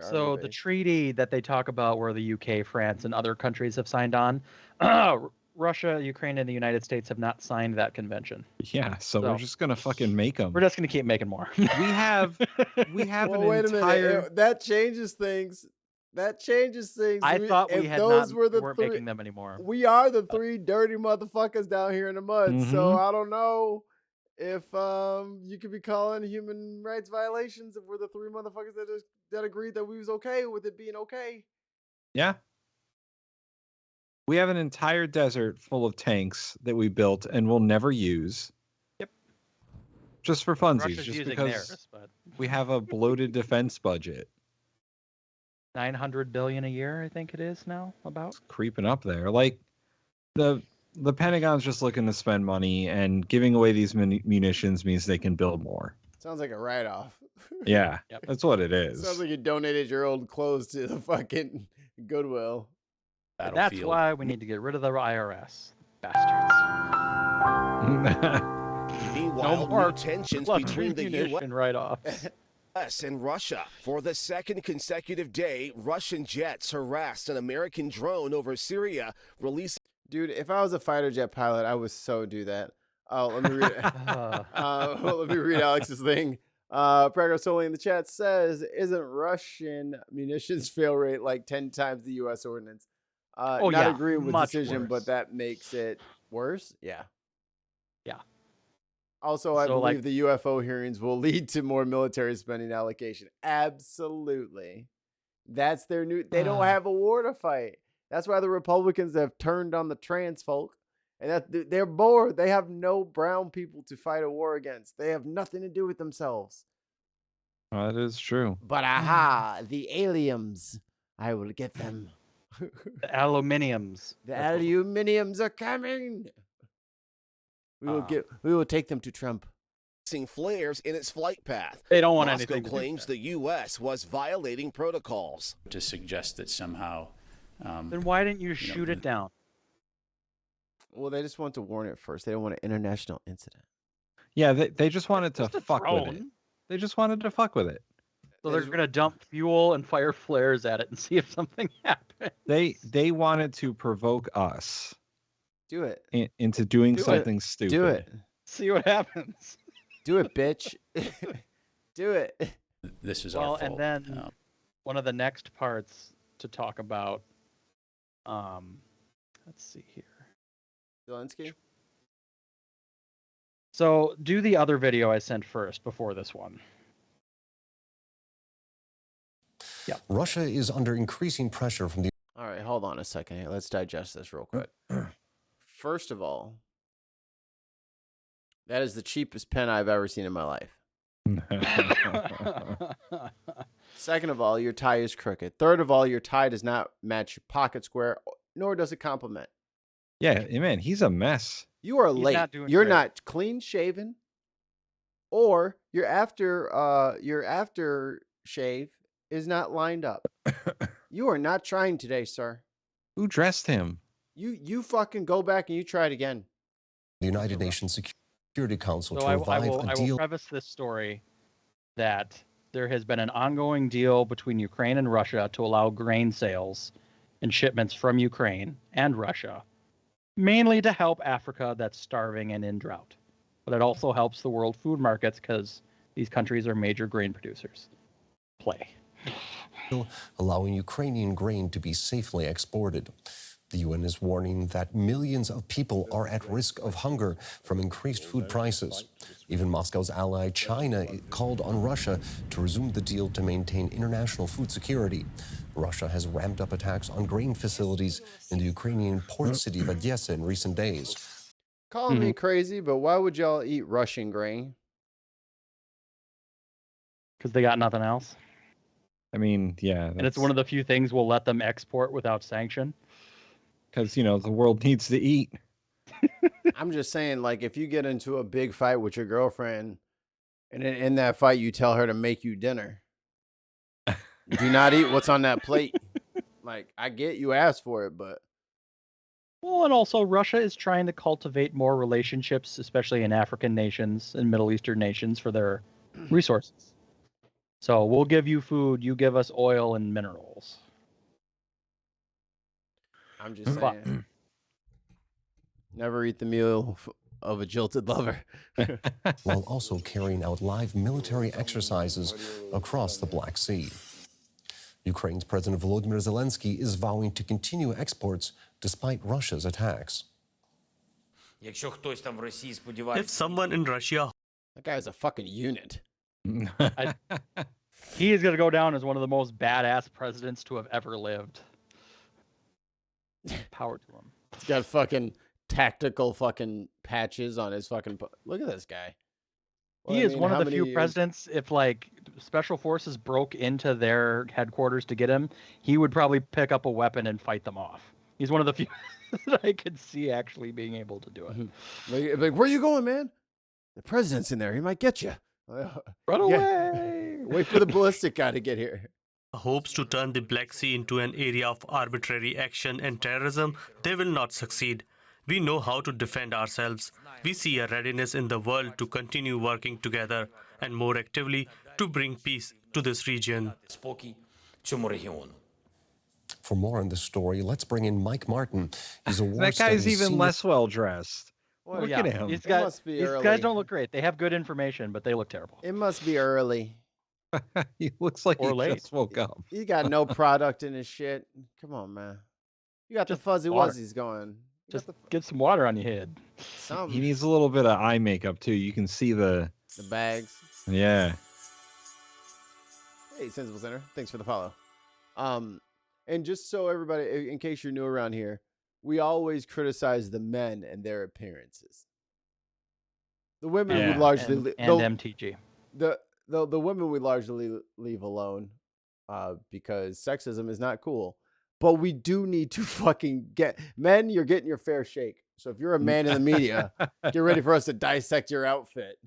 So the treaty that they talk about where the UK, France, and other countries have signed on, Russia, Ukraine, and the United States have not signed that convention. Yeah, so we're just gonna fucking make them. We're just gonna keep making more. we have well, wait a minute. That changes things. I thought we had weren't making them anymore. We are the three dirty motherfuckers down here in the mud. So I don't know if you could be calling human rights violations if we're the three motherfuckers that agreed that we was okay with it being okay. Yeah. We have an entire desert full of tanks that we built and will never use. Yep. Just for funsies, Russia's just using because theirs, but we have a bloated defense budget. 900 billion a year, I think it is now. About it's creeping up there. Like the Pentagon's just looking to spend money, and giving away these munitions means they can build more. Sounds like a write-off. Yeah, that's what it is. Sounds like you donated your old clothes to the fucking Goodwill. That's why we need to get rid of the IRS. Bastards. Meanwhile, more new tensions between the munition write-offs. U.S. and Russia. For the second consecutive day, Russian jets harassed an American drone over Syria, releasing... Dude, if I was a fighter jet pilot, I would so do that. Oh, let me read let me read Alex's thing. Prego Soli in the chat says, isn't Russian munitions fail rate like 10 times the U.S. ordinance? Not agreeing with the decision, worse. but that makes it worse? Yeah. Yeah. Also, I believe the UFO hearings will lead to more military spending allocation. Absolutely. That's their new... They don't have a war to fight. That's why the Republicans have turned on the trans folk. And they're bored. They have no brown people to fight a war against. They have nothing to do with themselves. That is true. But aha, the aliens. I will get them. The aluminiums. The aluminiums are coming. We will take them to Trump. Flares in its flight path. They don't want Moscow anything to do with claims the U.S. was violating protocols. To suggest that somehow... then why didn't you shoot it down? Well, they just want to warn it first. They don't want an international incident. Yeah, they just wanted to fuck with it. They just wanted to fuck with it. So they're going to dump fuel and fire flares at it and see if something happens. They wanted to provoke us. Do it. Into doing something stupid. Do it. See what happens. Do it, bitch. Do it. This is our fault. And then one of the next parts to talk about, let's see here. Zelensky? So do the other video I sent first before this one. Yeah. Russia is under increasing pressure from the... All right, hold on a second here. Let's digest this real quick. First of all, that is the cheapest pen I've ever seen in my life. Second of all, your tie is crooked. Third of all, your tie does not match your pocket square, nor does it complement. Yeah, man, he's a mess. You are He's late. not doing You're great. not clean shaven, or your after shave is not lined up. You are not trying today, sir. Who dressed him? You fucking go back and you try it again. The United Nations Security Council So to I revive will a deal. preface this story that there has been an ongoing deal between Ukraine and Russia to allow grain sales and shipments from Ukraine and Russia, mainly to help Africa that's starving and in drought. But it also helps the world food markets because these countries are major grain producers. Play. Allowing Ukrainian grain to be safely exported. The UN is warning that millions of people are at risk of hunger from increased food prices. Even Moscow's ally China called on Russia to resume the deal to maintain international food security. Russia has ramped up attacks on grain facilities in the Ukrainian port city of Odessa in recent days. Calling me crazy, but why would y'all eat Russian grain? Because they got nothing else. I mean, yeah. And it's one of the few things we'll let them export without sanction. Because, the world needs to eat. I'm just saying, like, if you get into a big fight with your girlfriend, and in that fight you tell her to make you dinner, do not eat what's on that plate. Like, I get you asked for it, but... Well, and also Russia is trying to cultivate more relationships, especially in African nations and Middle Eastern nations, for their resources. So we'll give you food, you give us oil and minerals. I'm just saying. Never eat the meal of a jilted lover. While also carrying out live military exercises across the Black Sea. Ukraine's President Volodymyr Zelensky is vowing to continue exports despite Russia's attacks. If someone in Russia... That guy's a fucking unit. He is going to go down as one of the most badass presidents to have ever lived. Power to him. He's got fucking tactical fucking patches on his fucking... Look at this guy. He is one of the few presidents, if like special forces broke into their headquarters to get him, he would probably pick up a weapon and fight them off. He's one of the few that I could see actually being able to do it. Like, where you going, man? The president's in there. He might get you. Run away. Wait for the ballistic guy to get here. Hopes to turn the Black Sea into an area of arbitrary action and terrorism, they will not succeed. We know how to defend ourselves. We see a readiness in the world to continue working together and more actively to bring peace to this region. For more on this story, let's bring in Mike Martin. He's a war That guy's studies even senior- less well dressed. Well, Look yeah, at him. These It guys, must be these early. guys don't look great. They have good information, but they look terrible. It must be early. He looks like Or he late. just woke up. He got no product in his shit. Come on, man. You got Just the fuzzy water. wuzzies going. You Just got get some water on your head. He needs a little bit of eye makeup too. You can see the bags. Yeah. Hey, Sensible Center. Thanks for the follow. And just so everybody, in case you're new around here, we always criticize the men and their appearances. The women would largely and MTG. The women we largely leave alone because sexism is not cool. But we do need to fucking get men. You're getting your fair shake. So if you're a man in the media, get ready for us to dissect your outfit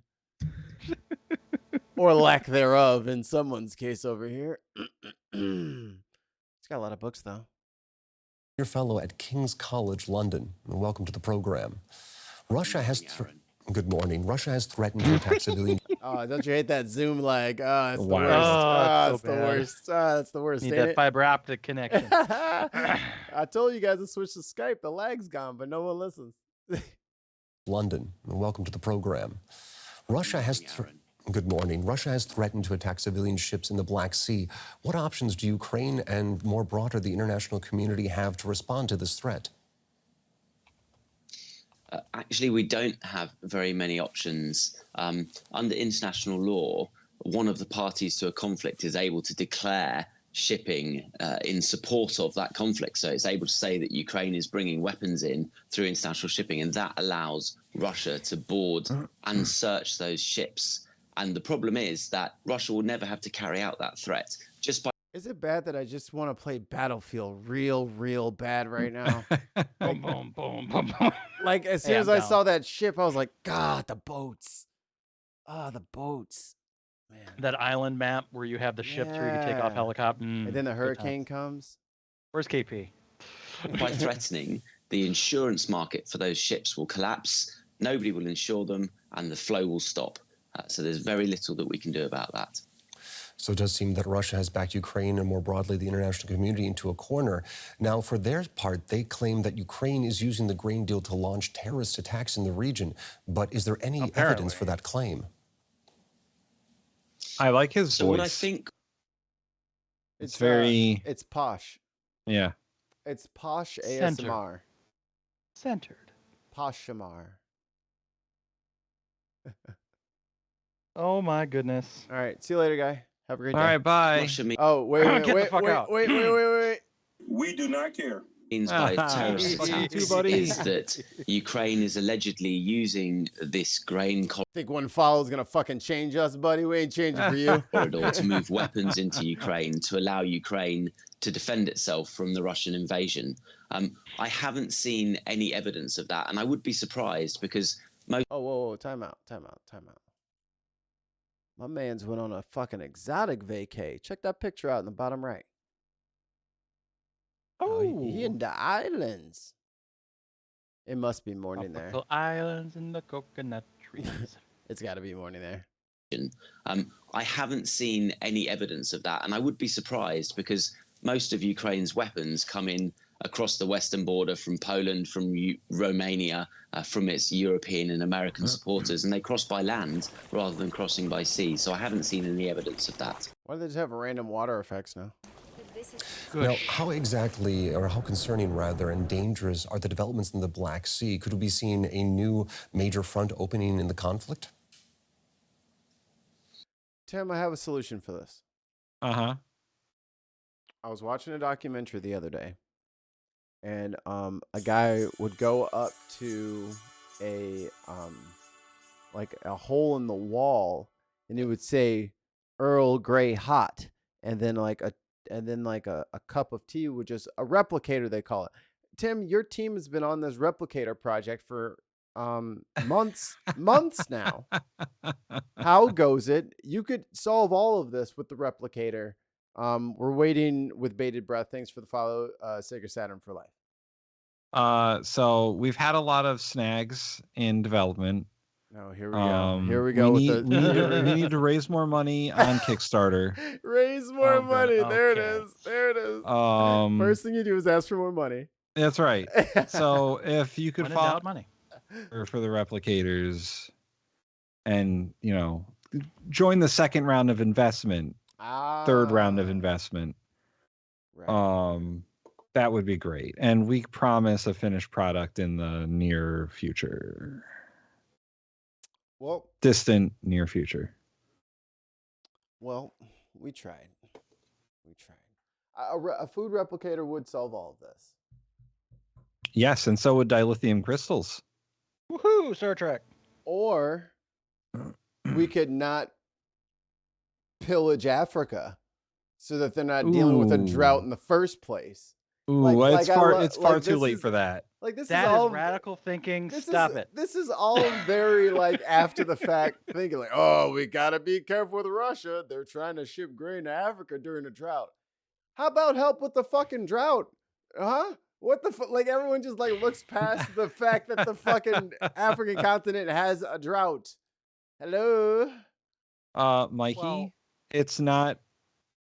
or lack thereof in someone's case over here. It's got a lot of books though. Your fellow at King's College London, and welcome to the program. Russia has good morning. Russia has threatened to attack civilian. Oh, don't you hate that Zoom lag? Oh, it's the Wow. worst. Oh, It's the worst. That's the worst. Need ain't that it? fiber optic connection. I told you guys to switch to Skype. The lag's gone, but no one listens. London, and welcome to the program. Russia has good morning. Russia has threatened to attack civilian ships in the Black Sea. What options do Ukraine and more broader the international community have to respond to this threat? Actually, we don't have very many options. Under international law, one of the parties to a conflict is able to declare shipping in support of that conflict. So it's able to say that Ukraine is bringing weapons in through international shipping, and that allows Russia to board and search those ships And the problem is that Russia will never have to carry out that threat just by. Is it bad that I just want to play Battlefield real bad right now? Boom, boom, boom, boom, boom. Like as soon Hey, as I'm I down. saw that ship, I was like, God, the boats. The boats. Man. That island map where you have the ships where you can take off Yeah. helicopter. And then the hurricane comes. Where's KP? By threatening, the insurance market for those ships will collapse, nobody will insure them, and the flow will stop. So there's very little that we can do about that. So it does seem that Russia has backed Ukraine and more broadly the international community into a corner. Now, for their part, they claim that Ukraine is using the grain deal to launch terrorist attacks in the region. But is there any evidence for that claim? I like his So voice. what I think. It's very. It's posh. Yeah. It's posh Centered. ASMR. Centered. Posh Shamar. Oh my goodness. All right. See you later, guy. Have a great day. All right, bye. Oh, wait. Get the fuck out. Wait. We do not care. Means by terrorist Fuck you attacks too, buddy. is that Ukraine is allegedly using this grain Think one follow's gonna fucking change us, buddy? We ain't changing for you. corridor to move weapons into Ukraine to allow Ukraine to defend itself from the Russian invasion. I haven't seen any evidence of that, and I would be surprised because most. Oh, whoa. Time out. My man's went on a fucking exotic vacay. Check that picture out in the bottom right. Oh, he in the islands. It must be morning there. Tropical islands and the coconut trees. It's got to be morning there. I haven't seen any evidence of that, and I would be surprised because most of Ukraine's weapons come in across the western border from Poland, from Romania, from its European and American supporters, and they cross by land rather than crossing by sea. So I haven't seen any evidence of that. Why do they just have random water effects now? Now, how exactly, or how concerning rather, and dangerous are the developments in the Black Sea? Could we be seeing a new major front opening in the conflict? Tim, I have a solution for this. Uh-huh. I was watching a documentary the other day, and a guy would go up to a like a hole in the wall, and it would say Earl Grey hot, and then like a cup of tea with just a replicator, they call it. Tim, your team has been on this replicator project for months now. How goes it? You could solve all of this with the replicator. We're waiting with bated breath. Thanks for the follow, Sega Saturn for life. So we've had a lot of snags in development. Oh, here we go. Here we go. We need to raise more money on Kickstarter. Raise more money. God. There it Okay. is. There it is. Um, First thing you do is ask for more money. That's right. So if you could When in follow doubt, money. for the replicators, and join the second round of investment, third round of investment, Right. that would be great. And we promise a finished product in the near future. Well, Distant near future. we tried. A food replicator would solve all of this. Yes, and so would dilithium crystals. Woohoo! Star Trek. Or we could not pillage Africa so that they're not dealing with a drought in the first place. Ooh, it's far this too late is- for that. Like this That is all is radical thinking. This Stop is, it. This is all very like after the fact thinking like, oh, we gotta be careful with Russia. They're trying to ship grain to Africa during a drought. How about help with the fucking drought? Huh? What the fuck? Like everyone just like looks past the fact that the fucking African continent has a drought. Hello? Mikey, Well- it's not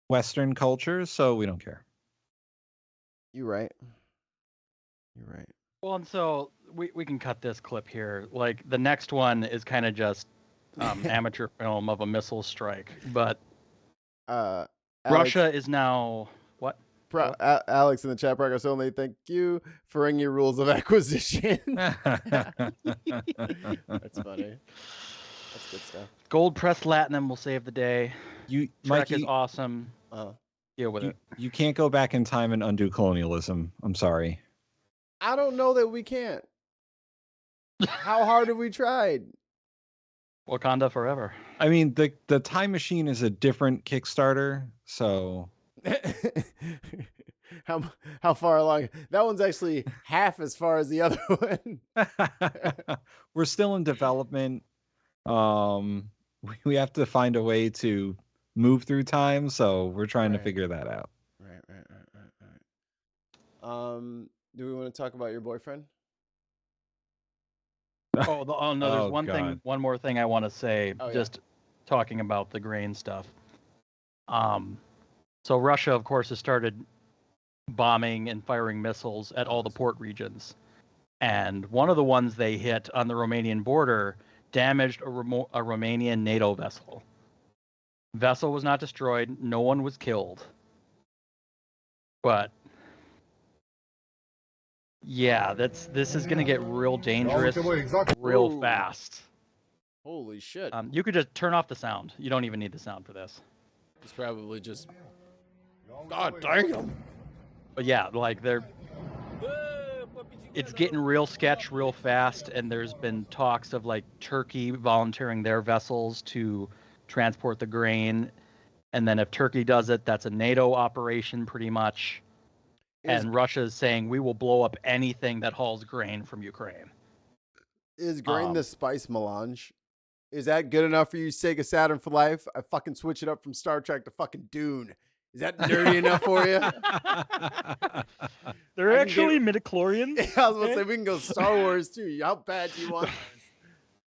Western culture, so we don't care. You're right. Well, and so we can cut this clip here. Like the next one is kind of just amateur film of a missile strike, but Alex, Russia is now what? Alex in the chat progress only. Thank you for your rules of acquisition. That's funny. That's good stuff. Gold press latinum will save the day. Trek Mikey, is awesome. Deal with it. You can't go back in time and undo colonialism. I'm sorry. I don't know that we can't. How hard have we tried? Wakanda forever. I mean, the Time Machine is a different Kickstarter, so how far along? That one's actually half as far as the other one. we're still in development. We have to find a way to move through time, so we're trying to figure that out. Right. Do we want to talk about your boyfriend? Oh no, there's one more thing I want to say. Just talking about the grain stuff. So Russia, of course, has started bombing and firing missiles at all the port regions, and one of the ones they hit on the Romanian border damaged a Romanian NATO vessel. Vessel was not destroyed. No one was killed. But yeah, this is gonna get real dangerous real fast. Holy shit! You could just turn off the sound. You don't even need the sound for this. It's probably just. God damn. But yeah, like it's getting real sketch real fast, and there's been talks of like Turkey volunteering their vessels to transport the grain, and then if Turkey does it, that's a NATO operation pretty much. And Russia's saying we will blow up anything that hauls grain from Ukraine. Is grain the spice melange? Is that good enough for you, Sega Saturn for life? I fucking switch it up from Star Trek to fucking Dune. Is that nerdy enough for you? They're actually midichlorians. Yeah, I was gonna say we can go Star Wars too. How bad do you want?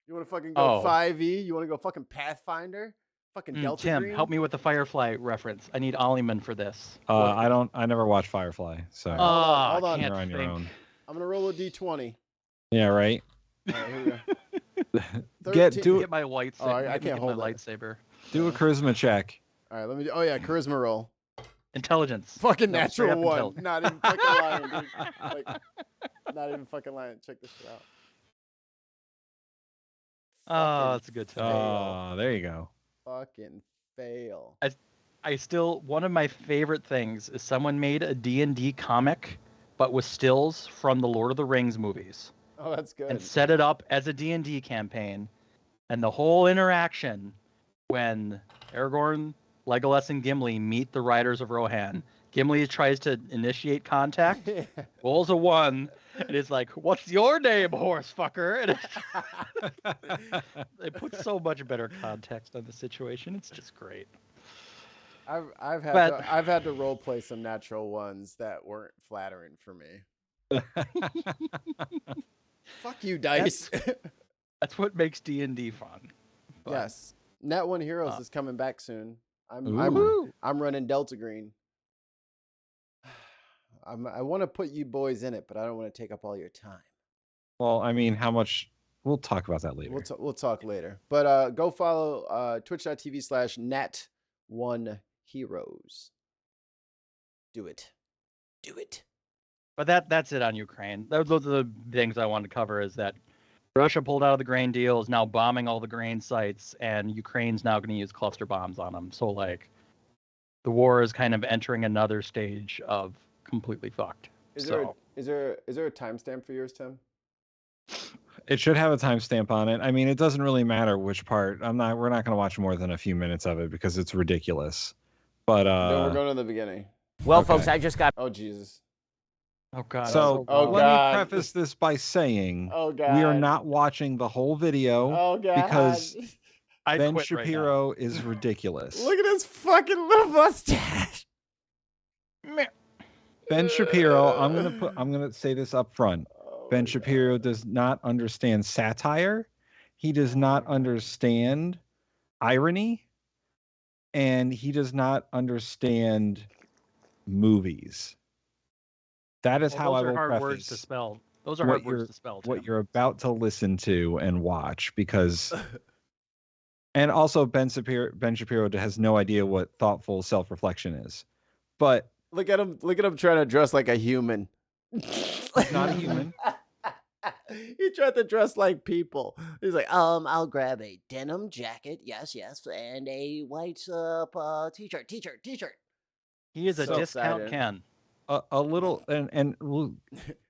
You want to fucking go 5e? You want to go fucking Pathfinder? Fucking Delta Tim, Green? help me with the Firefly reference. I need Ollieman for this. I never watched Firefly, so hold on. You're on your own. I'm gonna roll a d20. Yeah, right. All right, here we go. Get my lightsaber. Oh, I can't hold my that. lightsaber. Do a charisma check. All right, let me. Oh yeah, charisma roll. Intelligence. Fucking No, straight natural up one. Not even fucking lying, dude. Like, not even fucking lying. Check this shit out. Oh, that's a good time. Oh, there you go. Fucking fail. I still, one of my favorite things is someone made a D&D comic, but with stills from the Lord of the Rings movies. Oh, that's good. And set it up as a D&D campaign. And the whole interaction when Aragorn, Legolas, and Gimli meet the Riders of Rohan. Gimli tries to initiate contact, rolls a 1, and is like, "What's your name, horse fucker?" And they put so much better context on the situation. It's just great. I've had to role play some natural ones that weren't flattering for me. Fuck you, dice. That's what makes D&D fun. But, yes, Nat 1 Heroes is coming back soon. I'm running Delta Green. I want to put you boys in it, but I don't want to take up all your time. Well, I mean, how much? We'll talk about that later. We'll talk later. But go follow twitch.tv/Nat1Heroes. Do it. But that's it on Ukraine. Those are the things I wanted to cover. Is that Russia pulled out of the grain deal, is now bombing all the grain sites, and Ukraine's now going to use cluster bombs on them. So like, the war is kind of entering another stage of completely fucked. Is there a timestamp for yours, Tim? It should have a timestamp on it. I mean, it doesn't really matter which part. We're not going to watch more than a few minutes of it because it's ridiculous. But no, we're going to the beginning. Well, folks, I just got. Oh Jesus. Oh God. So let me preface this by saying, we are not watching the whole video because Ben Shapiro is ridiculous. Look at his fucking little mustache. Ben Shapiro, I'm gonna say this up front. Ben Shapiro does not understand satire. He does not understand irony, and he does not understand movies. That is how I will preface. Words to spell. Those are hard words to spell. What you're about to listen to and watch, because, and also Ben Shapiro has no idea what thoughtful self-reflection is. But look at him trying to dress like a human. He's not a human. He tried to dress like people. He's like, I'll grab a denim jacket, yes, and a white t-shirt. He is a discount Ken. A little, and we'll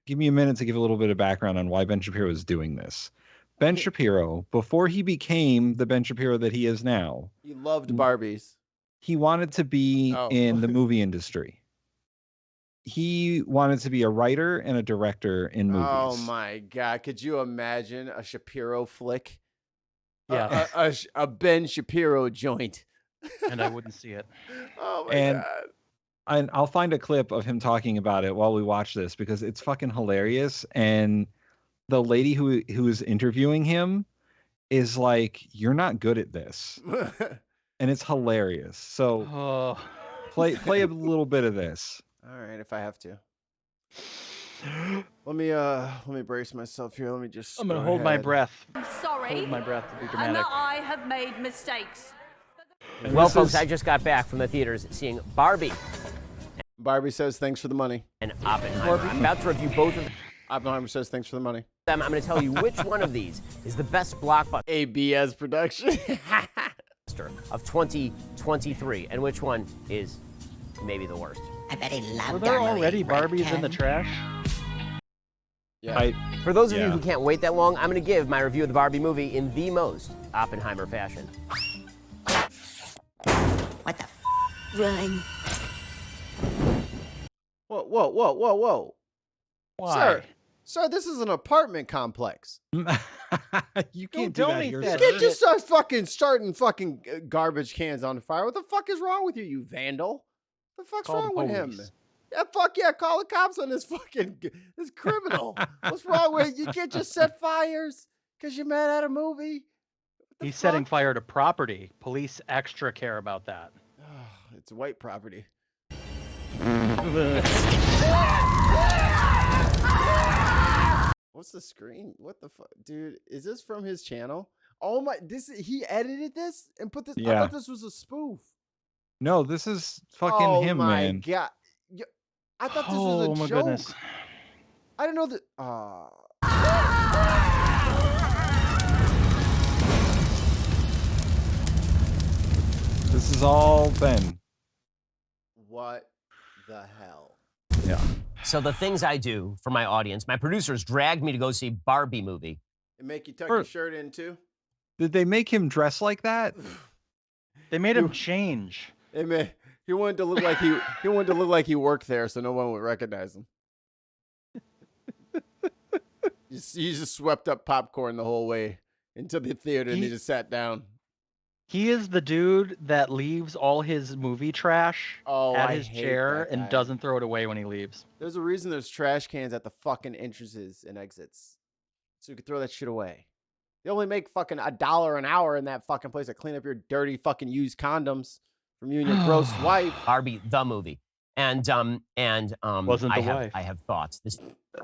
give me a minute to give a little bit of background on why Ben Shapiro is doing this. Ben Shapiro, before he became the Ben Shapiro that he is now, He loved Barbies. he wanted to be in the movie industry. He wanted to be a writer and a director in movies. Oh my God. Could you imagine a Shapiro flick? Yeah. A Ben Shapiro joint. And I wouldn't see it. Oh my And God. And I'll find a clip of him talking about it while we watch this because it's fucking hilarious. And the lady who is interviewing him is like, "You're not good at this," and it's hilarious. So play a little bit of this. All right, if I have to. Let me brace myself here. Let me just. I'm gonna hold my breath. Sorry. Hold my breath to be And dramatic. that I have made mistakes. And Well, this folks, is- I just got back from the theaters seeing Barbie Barbie says thanks for the money. and Oppenheimer. I'm about to review both of Oppenheimer says thanks for the money. them. I'm going to tell you which one of these is the best blockbuster ABS production of 2023 and which one is maybe the worst. I bet he Were loved there already Barbies in the trash? Yeah. For those of you Yeah. who can't wait that long, I'm going to give my review of the Barbie movie in the most Oppenheimer fashion. What the Run. Whoa. Why? Sir, this is an apartment complex. You can't do that donate here. that sir. You can't just start starting garbage cans on fire. What the fuck is wrong with you, you vandal? What the fuck's Call wrong the with him? police. Yeah, fuck yeah, call the cops on this this criminal. What's wrong with you? You can't just set fires because you're mad at a movie. He's setting fire to property. Police extra care about that. It's white property. What's the screen? What the fuck, dude? Is this from his channel? Oh my! He edited this and put this. I Yeah. thought this was a spoof. No, this is fucking him, my man. God! I thought this Oh was a my joke. goodness. I didn't know that. This is all Ben. What the hell? Yeah. So the things I do for my audience, my producers dragged me to go see Barbie movie. It make you tuck Or- your shirt in too? Did they make him dress like that? They made him change. He wanted to look like he wanted to look like he worked there, so no one would recognize him. He just swept up popcorn the whole way into the theater, and he just sat down. He is the dude that leaves all his movie trash at I his hate chair that and guy. doesn't throw it away when he leaves. There's a reason there's trash cans at the fucking entrances and exits, so you can throw that shit away. They only make fucking $1 an hour in that fucking place to clean up your dirty fucking used condoms from you and your gross wife. Barbie the movie. And Wasn't the wife. I have thoughts. This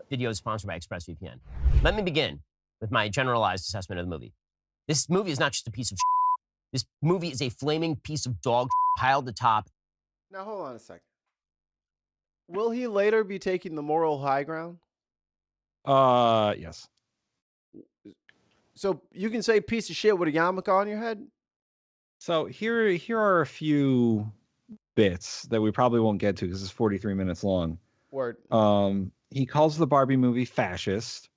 video is sponsored by ExpressVPN. Let me begin with my generalized assessment of the movie. This movie is not just a piece of shit. This movie is a flaming piece of dog shit piled atop. Now hold on a second. Will he later be taking the moral high ground? Yes. So you can say piece of shit with a yarmulke on your head? So here are a few bits that we probably won't get to because it's 43 minutes long. Word. He calls the Barbie movie fascist.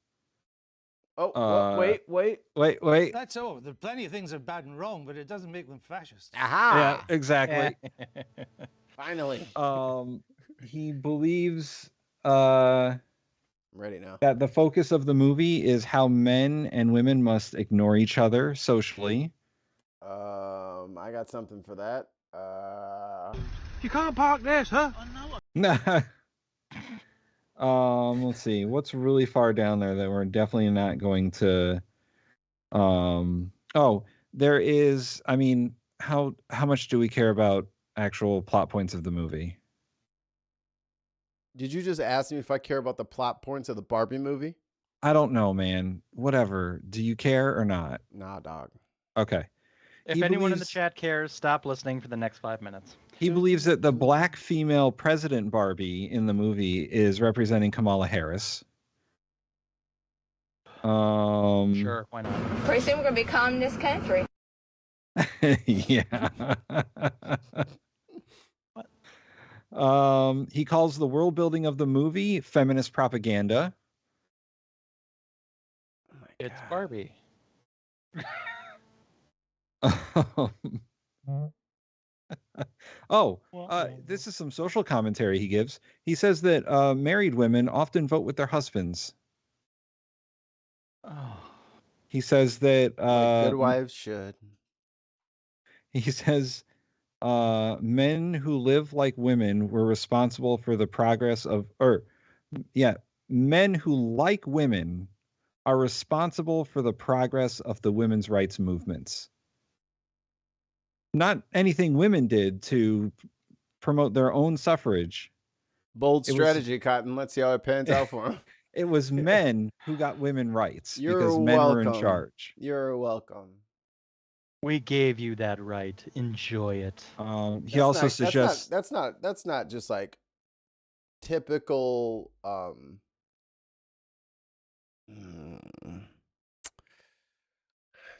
Oh, wait. That's all. There are plenty of things that are bad and wrong, but it doesn't make them fascist. Aha! Yeah, exactly. Finally. He believes I'm ready now. that the focus of the movie is how men and women must ignore each other socially. I got something for that. You can't park this, huh? Let's see. What's really far down there that we're definitely not going to there is, I mean, how much do we care about actual plot points of the movie? Did you just ask me if I care about the plot points of the Barbie movie? I don't know, man. Whatever. Do you care or not? Nah, dog. Okay. If He anyone in the believes- chat cares, stop listening for the next 5 minutes. He believes that the black female president Barbie in the movie is representing Kamala Harris. Sure, why not? Pretty soon we're gonna be calm this country. Yeah. He calls the world building of the movie feminist propaganda. It's Barbie. This is some social commentary he gives. He says that married women often vote with their husbands. Oh. He says that Like good wives should. He says men who live like women were responsible for the progress of, men who like women are responsible for the progress of the women's rights movements. Not anything women did to promote their own suffrage. Bold strategy, Cotton. Let's see how it pans out for him. It was men who got women rights You're because men were in charge. You're welcome. We gave you that right. Enjoy it. He also suggests that's not just like typical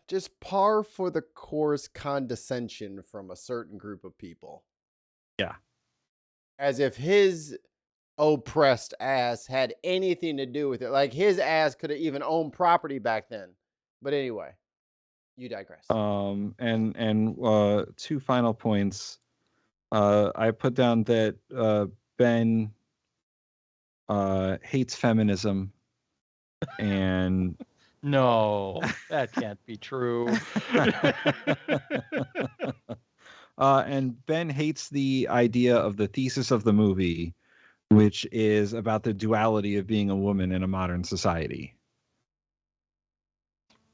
just par for the course condescension from a certain group of people. Yeah. As if his oppressed ass had anything to do with it. Like his ass could have even owned property back then. But anyway, you digress. And two final points. I put down that Ben hates feminism, and no, that can't be true. And Ben hates the idea of the thesis of the movie, which is about the duality of being a woman in a modern society.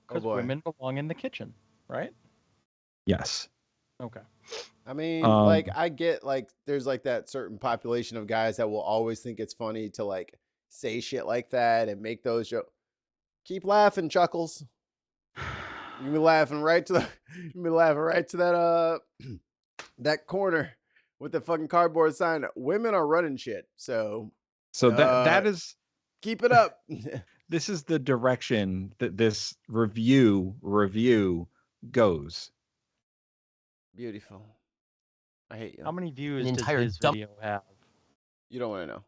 Because women belong in the kitchen, right? Yes. Okay. I mean, like, I get, like, there's, like, that certain population of guys that will always think it's funny to, like, say shit like that and make those jokes. Keep laughing, Chuckles. You'll be laughing right to that, that corner with the fucking cardboard sign. Women are running shit. So that is... Keep it up. This is the direction that this review goes. Beautiful. I hate you. How many views An does entire his video have? You don't want to know.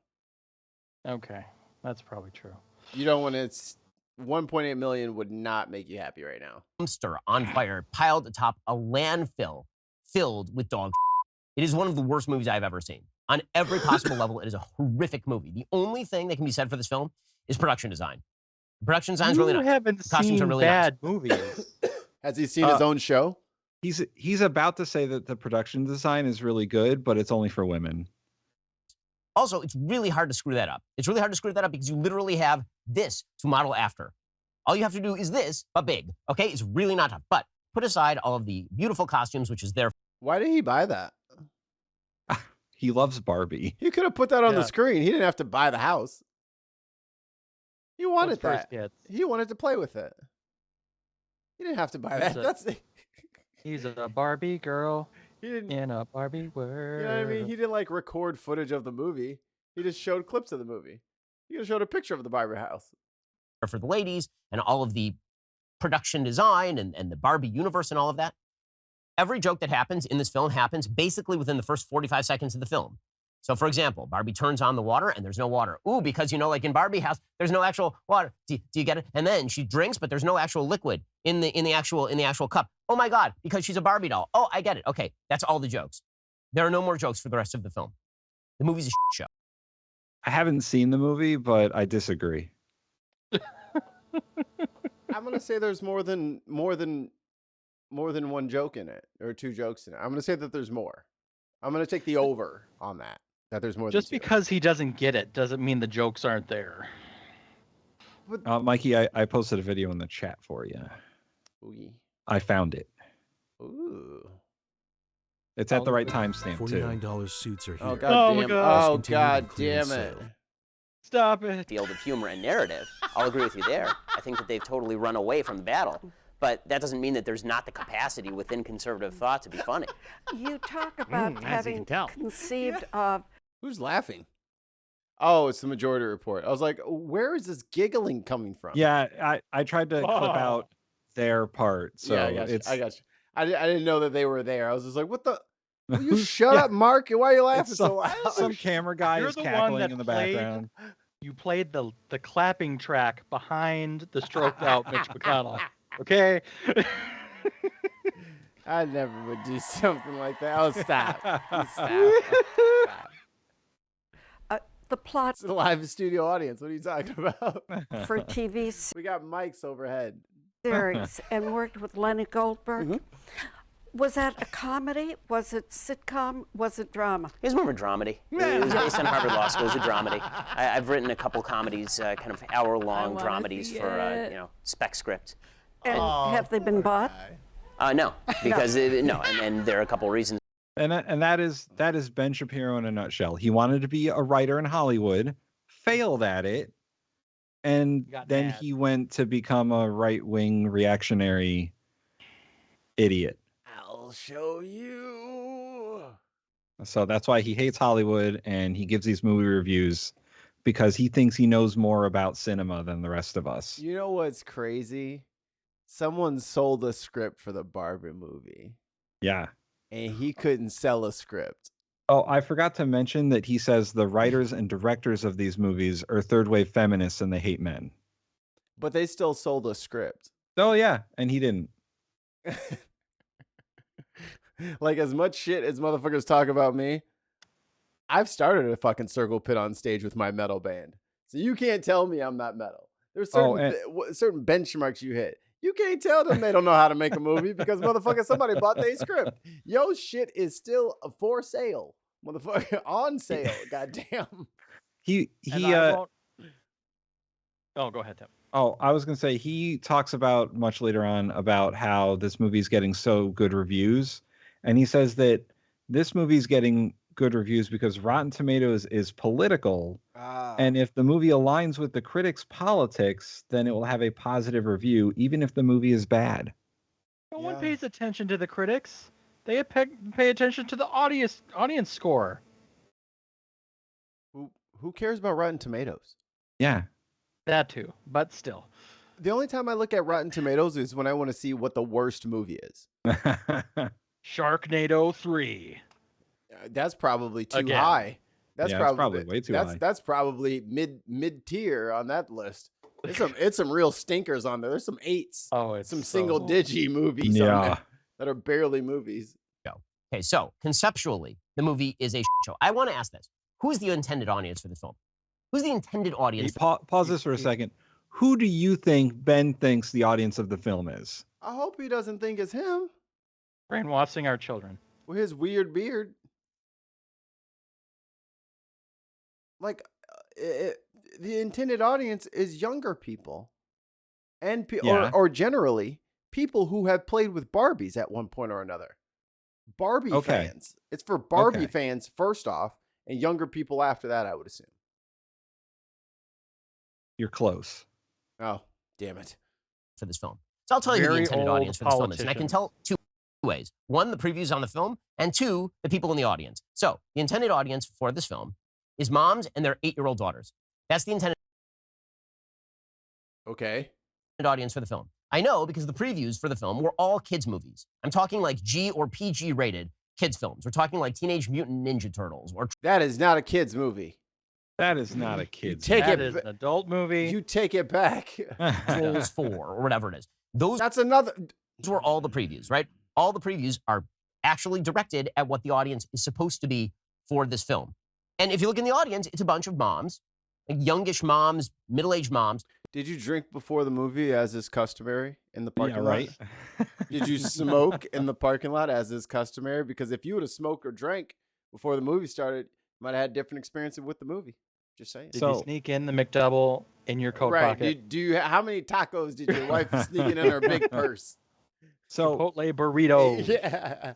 Okay, that's probably true. You don't want to. 1.8 million would not make you happy right now. Dumpster on fire, piled atop a landfill filled with dog. It is one of the worst movies I've ever seen. On every possible level, it is a horrific movie. The only thing that can be said for this film is production design. Production design is really nice. You haven't Costumes seen are really bad nice. movies. Has he seen his own show? He's about to say that the production design is really good, but it's only for women. Also, it's really hard to screw that up. It's really hard to screw that up because you literally have this to model after. All you have to do is this, but big. Okay? It's really not tough. But put aside all of the beautiful costumes, which is there. Why did he buy that? He loves Barbie. He could have put that on the screen. He didn't have to buy the house. He wanted that. He wanted to play with it. He didn't have to buy that. He's a Barbie girl in a Barbie world. You know what I mean? He didn't like record footage of the movie. He just showed clips of the movie. He just showed a picture of the Barbie house. For the ladies and all of the production design and the Barbie universe and all of that. Every joke that happens in this film happens basically within the first 45 seconds of the film. So, for example, Barbie turns on the water and there's no water. Ooh, because, you know, like in Barbie house, there's no actual water. Do you get it? And then she drinks, but there's no actual liquid in the actual cup. Oh my God, because she's a Barbie doll. Oh, I get it. Okay, that's all the jokes. There are no more jokes for the rest of the film. The movie's a shit show. I haven't seen the movie, but I disagree. I'm gonna say there's more than one joke in it, or two jokes in it. I'm gonna say that there's more. I'm gonna take the over on that. That there's more. Just than two. because he doesn't get it doesn't mean the jokes aren't there. Mikey, I posted a video in the chat for you. Ooh. I found it. Ooh. It's at the right timestamp too. $49 suits are here. Oh God damn! Oh Continue God to clean damn sale. it! Stop it. Field of humor and narrative. I'll agree with you there. I think that they've totally run away from the battle. But that doesn't mean that there's not the capacity within conservative thought to be funny. You talk about having conceived of... Who's laughing? Oh, it's the Majority Report. I was like, where is this giggling coming from? Yeah, I tried to clip out their part. So yeah, I got you. I didn't know that they were there. I was just like, what the? Will you shut Yeah. up, Mark? Why are you laughing so loud? Some camera guy You're is the one cackling that in the played- background. You played the clapping track behind the stroked out Mitch McConnell. Okay. I never would do something like that. Oh, stop. Stop. The plot It's a live studio audience. What are you talking about? for TV We got mics overhead. series and worked with Lenny Goldberg. Mm-hmm. Was that a comedy? Was it sitcom? Was it drama? It was more of a dramedy. It was based on Harvard Law School. It was a dramedy. I've written a couple comedies, kind of hour-long dramedies for, spec script. And have they been bought? No, because and there are a couple reasons. And that is Ben Shapiro in a nutshell. He wanted to be a writer in Hollywood, failed at it, and then he went to become a right-wing reactionary idiot. I'll show you. So that's why he hates Hollywood and he gives these movie reviews because he thinks he knows more about cinema than the rest of us. You know what's crazy? Someone sold a script for the Barbie movie. Yeah. And he couldn't sell a script. Oh, I forgot to mention that he says the writers and directors of these movies are third-wave feminists and they hate men. But they still sold a script. Oh, yeah. And he didn't. Like, as much shit as motherfuckers talk about me, I've started a fucking circle pit on stage with my metal band. So you can't tell me I'm not metal. There's certain benchmarks you hit. You can't tell them they don't know how to make a movie because motherfucker, somebody bought their script. Yo, shit is still for sale. Motherfucker, on sale. Goddamn. Oh, go ahead, Tim. Oh, I was going to say, he talks about much later on about how this movie is getting so good reviews. And he says that this movie is getting good reviews because Rotten Tomatoes is political. And if the movie aligns with the critics' politics, then it will have a positive review, even if the movie is bad. No one pays attention to the critics. They pay attention to the audience score. Who cares about Rotten Tomatoes? Yeah. That too, but still. The only time I look at Rotten Tomatoes is when I want to see what the worst movie is. Sharknado 3. That's probably too high. That's probably way too high. That's probably mid tier on that list. It's some real stinkers on there. There's some 8s. Oh, it's some single digi movies on there that are barely movies. Okay, so conceptually, the movie is a show. I want to ask this: who's the intended audience for this film? Who's the intended audience? Pause this for a second. Who do you think Ben thinks the audience of the film is? I hope he doesn't think it's him. Brainwashing our children. With his weird beard. Like, the intended audience is younger people. And or generally, people who have played with Barbies at one point or another. Barbie fans. It's for Barbie fans, first off, and younger people after that, I would assume. You're close. Oh, damn it. For this film. So I'll tell you who the intended audience for this film is. And I can tell two ways. One, the previews on the film, and two, the people in the audience. So the intended audience for this film is moms and their 8-year-old daughters. That's the intended audience for the film. I know because the previews for the film were all kids movies. I'm talking like G or PG rated kids films. We're talking like Teenage Mutant Ninja Turtles. Or that is not a kids movie. That is not a kid's movie. That is an adult movie. You take it back. Trolls 4 or whatever it is. Those were all the previews, right? All the previews are actually directed at what the audience is supposed to be for this film. And if you look in the audience, it's a bunch of moms, like youngish moms, middle-aged moms. Did you drink before the movie as is customary in the parking lot? Right. Did you smoke in the parking lot as is customary? Because if you would have smoked or drank before the movie started, you might have had a different experience with the movie. Just saying. Did you sneak in the McDouble in your coat pocket? How many tacos did your wife sneak in her big purse? So Chipotle burrito. Yeah.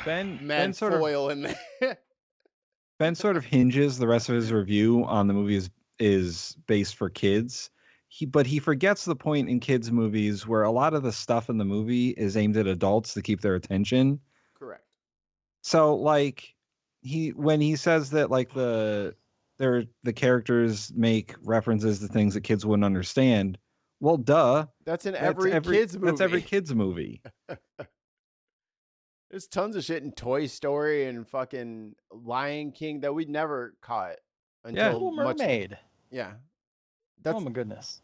Ben sort foil in there. Ben sort of hinges the rest of his review on the movie is based for kids. But he forgets the point in kids movies where a lot of the stuff in the movie is aimed at adults to keep their attention. Correct. So like when he says that like the characters make references to things that kids wouldn't understand. Well, duh. That's in every kids movie. That's every kids movie. There's tons of shit in Toy Story and fucking Lion King that we never caught until Little Mermaid. Yeah. Oh my goodness.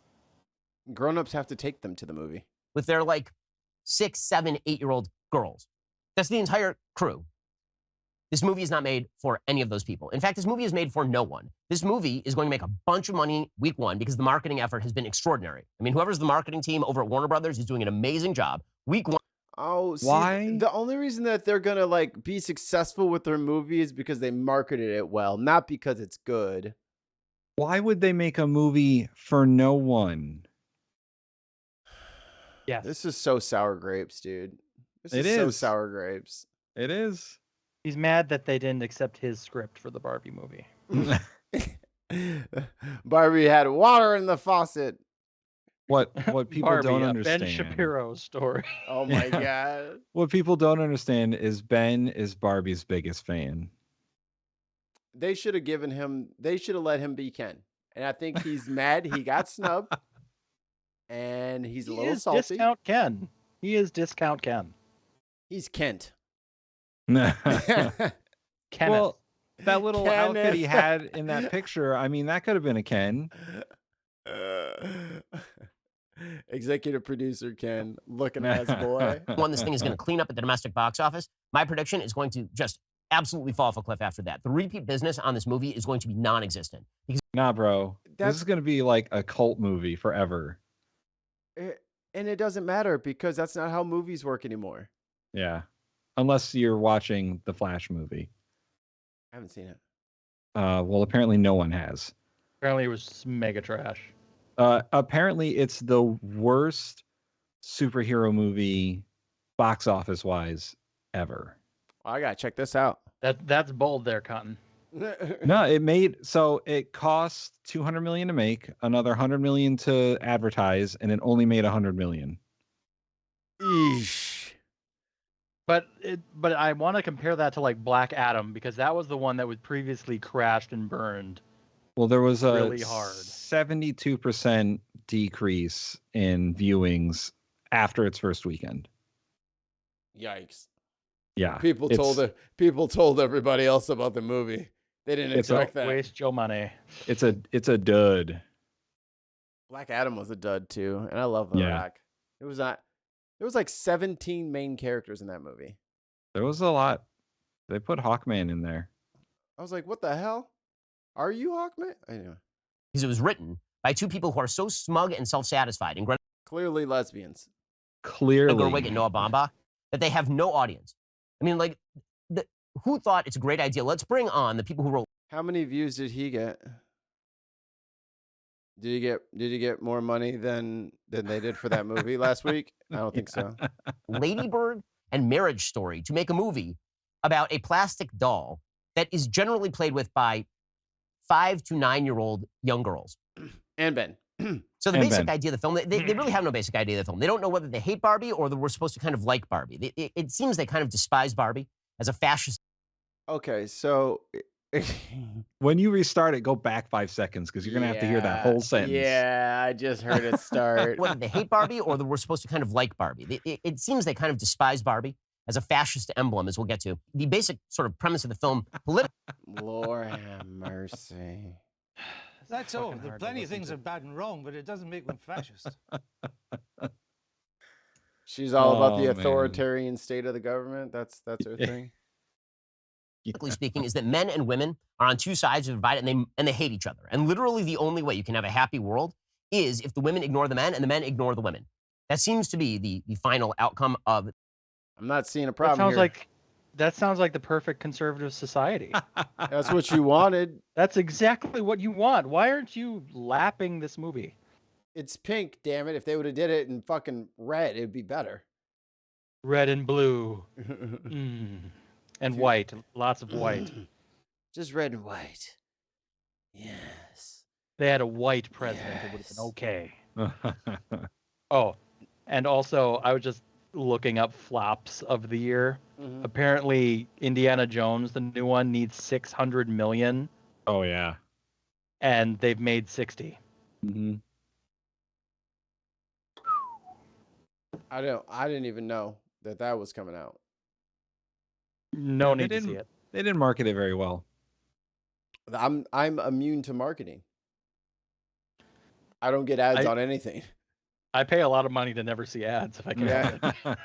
Grown-ups have to take them to the movie. with their like 6, 7, 8-year-old girls. That's the entire crew. This movie is not made for any of those people. In fact, this movie is made for no one. This movie is going to make a bunch of money week one because the marketing effort has been extraordinary. I mean, whoever's the marketing team over at Warner Brothers is doing an amazing job. Week one. Oh, see, Why? the only reason that they're gonna like be successful with their movie is because they marketed it well, not because it's good. Why would they make a movie for no one? Yes. This is so sour grapes, dude. This It is so is. sour grapes. It is. He's mad that they didn't accept his script for the Barbie movie. Barbie had water in the faucet. What people Barbie, don't a understand. Ben Shapiro story. Oh my god. What people don't understand is Ben is Barbie's biggest fan. They should have given him. They should have let him be Ken. And I think he's mad he got snubbed. And he's a little salty. Discount Ken. He is discount Ken. He's Kent. Kenneth. Well, that little outfit he Kenneth. had in that picture, I mean, that could have been a Ken. Executive producer Ken, looking ass boy. One, this thing is going to clean up at the domestic box office. My prediction is going to just absolutely fall off a cliff after that. The repeat business on this movie is going to be non-existent. Because Nah, bro. This is going to be like a cult movie forever. And it doesn't matter because that's not how movies work anymore. Yeah. Unless you're watching the Flash movie. I haven't seen it. Well, apparently no one has. Apparently it was mega trash. Apparently it's the worst superhero movie box office wise ever. I gotta check this out. That's bold there, Cotton. No, it cost $200 million to make, another $100 million to advertise, and it only made $100 million. Eesh. But I want to compare that to like Black Adam because that was the one that was previously crashed and burned. Well, there was a really hard 72% decrease in viewings after its first weekend. Yikes. Yeah. People told everybody else about the movie. They didn't expect that. Waste your money. It's a dud. Black Adam was a dud too, and I love The Rock. It was not. There was like 17 main characters in that movie. There was a lot. They put Hawkman in there. I was like, what the hell? Are you Hawkman? Anyway. Because it was written by two people who are so smug and self-satisfied and clearly lesbians. Clearly. Gerwig and Noah Baumbach, that they have no audience. I mean, like, who thought it's a great idea? Let's bring on the people who wrote. How many views did he get? Did he get more money than they did for that movie last week? I don't think so. Lady Bird and Marriage Story to make a movie about a plastic doll that is generally played with by 5 to 9-year-old young girls. And Ben. So the basic idea of the film, they really have no basic idea of the film. They don't know whether they hate Barbie or that we're supposed to kind of like Barbie. It seems they kind of despise Barbie as a fascist. Okay, so when you restart it, go back 5 seconds because you're going to have to hear that whole sentence. Yeah, I just heard it start. Whether they hate Barbie or that we're supposed to kind of like Barbie. It seems they kind of despise Barbie as a fascist emblem, as we'll get to. The basic sort of premise of the film, Lord have mercy. That's all. There are plenty of things that are bad and wrong, but it doesn't make them fascist. She's all about the authoritarian state of the government. That's her thing. Politically speaking, is that men and women are on two sides of the divide and they hate each other. And literally the only way you can have a happy world is if the women ignore the men and the men ignore the women. That seems to be the final outcome of. I'm not seeing a problem That sounds like the perfect conservative society. That's what you wanted. That's exactly what you want. Why aren't you lapping this movie? It's pink, damn it. If they would have did it in fucking red, it'd be better. Red and blue. And white. Lots of white. Just red and white. Yes. They had a white president. It would have been okay. Oh, and also, I was just looking up flops of the year. Apparently, Indiana Jones, the new one, needs $600 million. Oh, yeah. And they've made 60. Mm-hmm. I didn't even know that was coming out. No need to see it. They didn't market it very well. I'm immune to marketing. I don't get ads on anything. I pay a lot of money to never see ads if I can help it.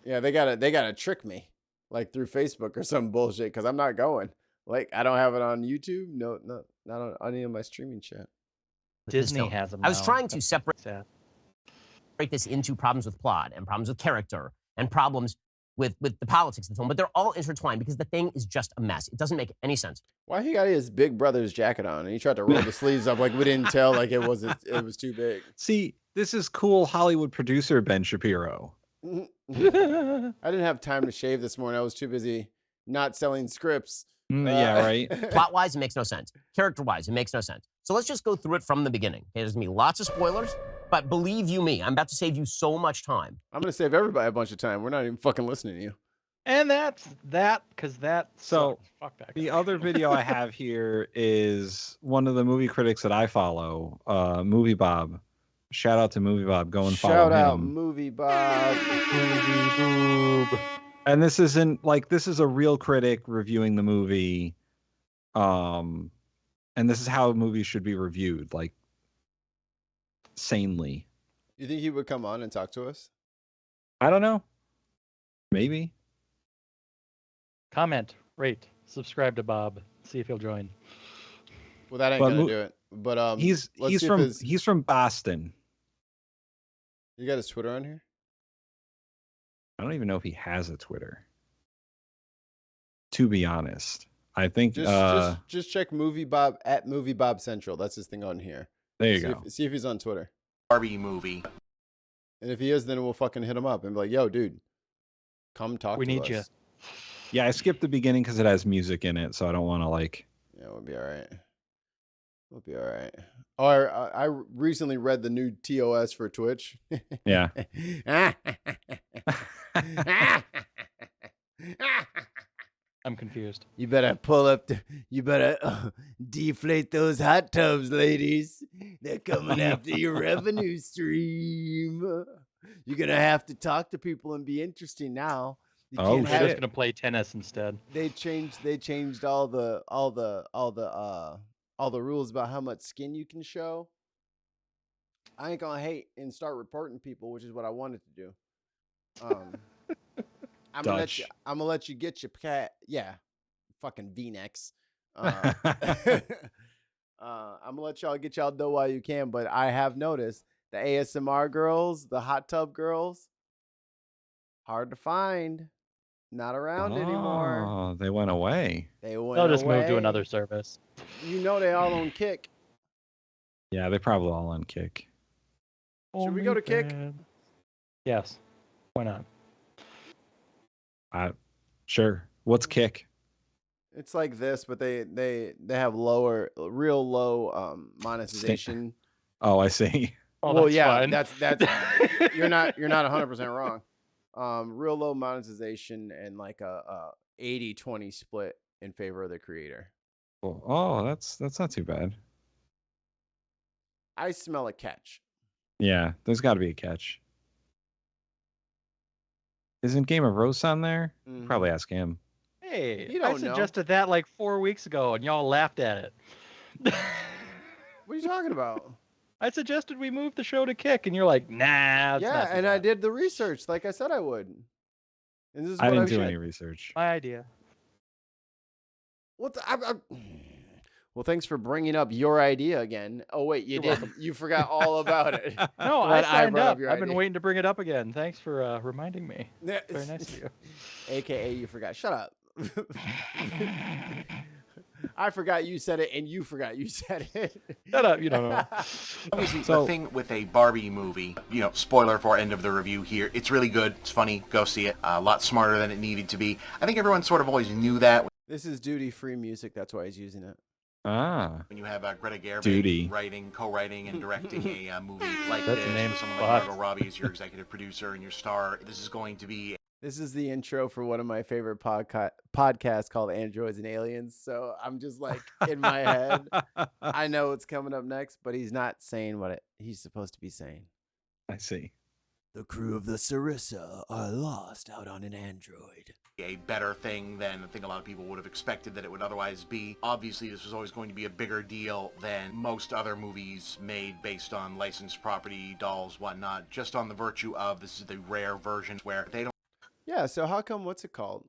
Yeah, they gotta trick me, like through Facebook or some bullshit, because I'm not going. Like, I don't have it on YouTube. No, not on any of my streaming shit. Disney has them. I was now. trying to That's separate sad. this into problems with plot and problems with character and problems with the politics of the film, but they're all intertwined because the thing is just a mess. It doesn't make any sense. Why he got his Big Brother's jacket on and he tried to roll the sleeves up like we didn't tell, like it was too big. See, this is cool Hollywood producer Ben Shapiro. I didn't have time to shave this morning. I was too busy not selling scripts. Yeah, right. Plot-wise, it makes no sense. Character-wise, it makes no sense. So let's just go through it from the beginning. Okay, there's going to be lots of spoilers, but believe you me, I'm about to save you so much time. I'm going to save everybody a bunch of time. We're not even fucking listening to you. And that's that, because that. So fuck that guy. the other video I have here is one of the movie critics that I follow, Movie Bob. Shout out to Movie Bob. Go and follow him. Shout out Movie Bob. Movie Boob. And this isn't like, this is a real critic reviewing the movie. And this is how movies should be reviewed, like sanely. You think he would come on and talk to us? I don't know. Maybe. Comment, rate, subscribe to Bob. See if he'll join. Well, that ain't gonna do it. But he's from Boston. You got his Twitter on here? I don't even know if he has a Twitter. To be honest, I think just check Movie Bob at Movie Bob Central. That's his thing on here. There you go. See if he's on Twitter. Barbie movie. And if he is, then we'll fucking hit him up and be like, "Yo, dude, come talk to us." We need you. Yeah, I skipped the beginning because it has music in it, so I don't want to like. Yeah, we'll be all right. We'll be all right. Oh, I recently read the new TOS for Twitch. Yeah. I'm confused. You better pull up. You better deflate those hot tubs, ladies. They're coming after your revenue stream. You're gonna have to talk to people and be interesting now. You I'm just gonna play tennis instead. They changed all the rules about how much skin you can show. I ain't gonna hate and start reporting people, which is what I wanted to do. I'm gonna let you get your cat. Yeah, fucking V-necks. I'm gonna let y'all get y'all dough while you can, but I have noticed the ASMR girls, the hot tub girls, hard to find. Not around anymore. Oh, they went away. They'll just move to another service. You know they all on Kick. Yeah, they probably all on Kick. Should we go to Kick? Yes. Why not? Sure. What's Kick? It's like this, but they have real low monetization. Oh, I see. Oh, well, that's yeah, fine. that's you're not 100% wrong. Real low monetization and like a 80-20 split in favor of the creator. Oh, that's not too bad. I smell a catch. Yeah, there's got to be a catch. Isn't Game of Roast on there? Probably ask him. Hey, You I don't know. suggested that like 4 weeks ago, and y'all laughed at it. What are you talking about? I suggested we move the show to Kick, and you're like, nah. It's Yeah, not and I did the research like I said I would. And this is I what didn't do shared. any research. my idea. What the, well, thanks for bringing up your idea again. Oh wait, you You're did. welcome. You forgot all about it. No, Glad I signed brought up. your I've been idea. waiting to bring it up again. Thanks for reminding me. Yeah. Very nice of you. AKA you forgot. Shut up. I forgot you said it, and you forgot you said it. Shut up. You don't know. Obviously, the thing with a Barbie movie, spoiler for end of the review here, it's really good. It's funny. Go see it. A lot smarter than it needed to be. I think everyone sort of always knew that. This is duty-free music. That's why he's using it. Ah. When you have Greta Gerwig Duty. co-writing and directing a movie like That's this, the name with someone spot. like Margot Robbie as your executive producer and your star, this is going to be. This is the intro for one of my favorite podcasts called Androids and Aliens. So I'm just like in my head. I know what's coming up next, but he's not saying what he's supposed to be saying. I see. The crew of the Sarissa are lost out on an android. A better thing than I think a lot of people would have expected that it would otherwise be. Obviously, this was always going to be a bigger deal than most other movies made based on licensed property, dolls, whatnot, just on the virtue of this is the rare version where they don't. Yeah, so how come, what's it called?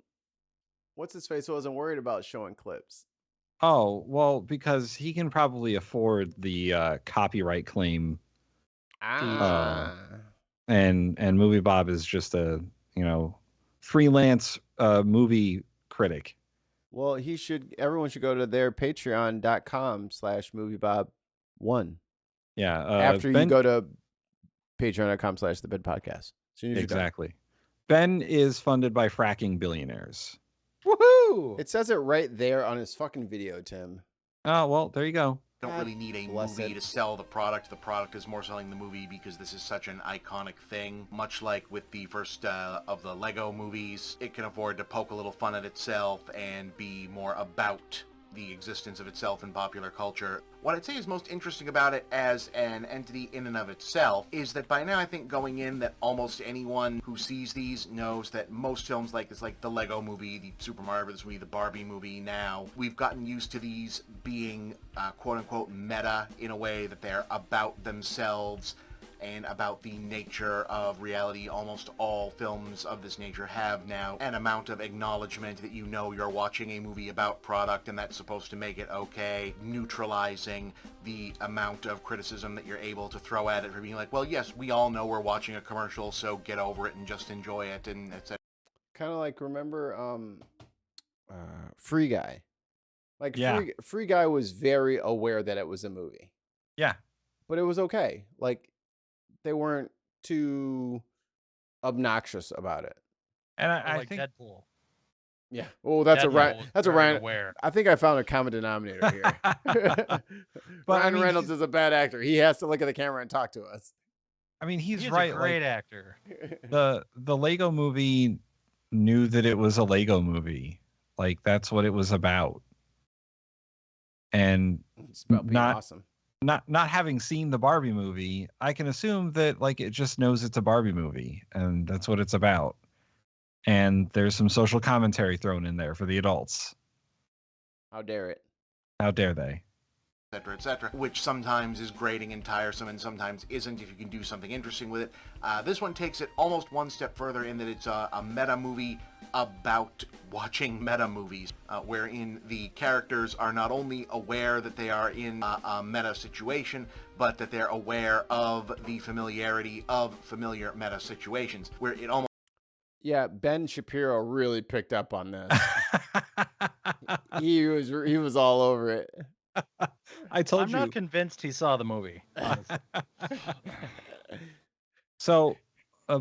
What's his face wasn't worried about showing clips? Oh, well, because he can probably afford the copyright claim. And Movie Bob is just a, freelance movie critic. Well, everyone should go to their patreon.com/moviebob1. Yeah. After you go to patreon.com/thebedpodcast. Exactly. Ben is funded by fracking billionaires. Woohoo! It says it right there on his fucking video, Tim. Oh, well, there you go. Don't really need a movie to sell the product. The product is more selling the movie because this is such an iconic thing. Much like with the first of the Lego movies, it can afford to poke a little fun at itself and be more about the existence of itself in popular culture. What I'd say is most interesting about it as an entity in and of itself is that by now I think going in that almost anyone who sees these knows that most films like this, like the Lego movie, the Super Mario Bros. Movie, the Barbie movie now, we've gotten used to these being quote-unquote meta in a way that they're about themselves and about the nature of reality. Almost all films of this nature have now an amount of acknowledgement that you know you're watching a movie about product, and that's supposed to make it okay, neutralizing the amount of criticism that you're able to throw at it for being like, well, yes, we all know we're watching a commercial, so get over it and just enjoy it, and etc. Kind of like, remember Free Guy? Like, Yeah. Free Guy was very aware that it was a movie. Yeah. But it was okay. Like, they weren't too obnoxious about it. And I like think Deadpool. Yeah. Oh, that's Deadpool was a very Ryan. aware. I think I found a common denominator here. But Ryan Reynolds is a bad actor. He has to look at the camera and talk to us. I mean, he's He's right. a great actor. The Lego movie knew that it was a Lego movie. Like, that's what it was about. And It's about being awesome. Not having seen the Barbie movie, I can assume that like it just knows it's a Barbie movie and that's what it's about. And there's some social commentary thrown in there for the adults. How dare it? How dare they? Etc., etc., which sometimes is grating and tiresome and sometimes isn't if you can do something interesting with it. This one takes it almost one step further in that it's a meta movie about watching meta movies, wherein the characters are not only aware that they are in a meta situation, but that they're aware of the familiarity of familiar meta situations, where it almost... Yeah, Ben Shapiro really picked up on this. he was all over it. I told I'm you. not convinced he saw the movie. honestly. So,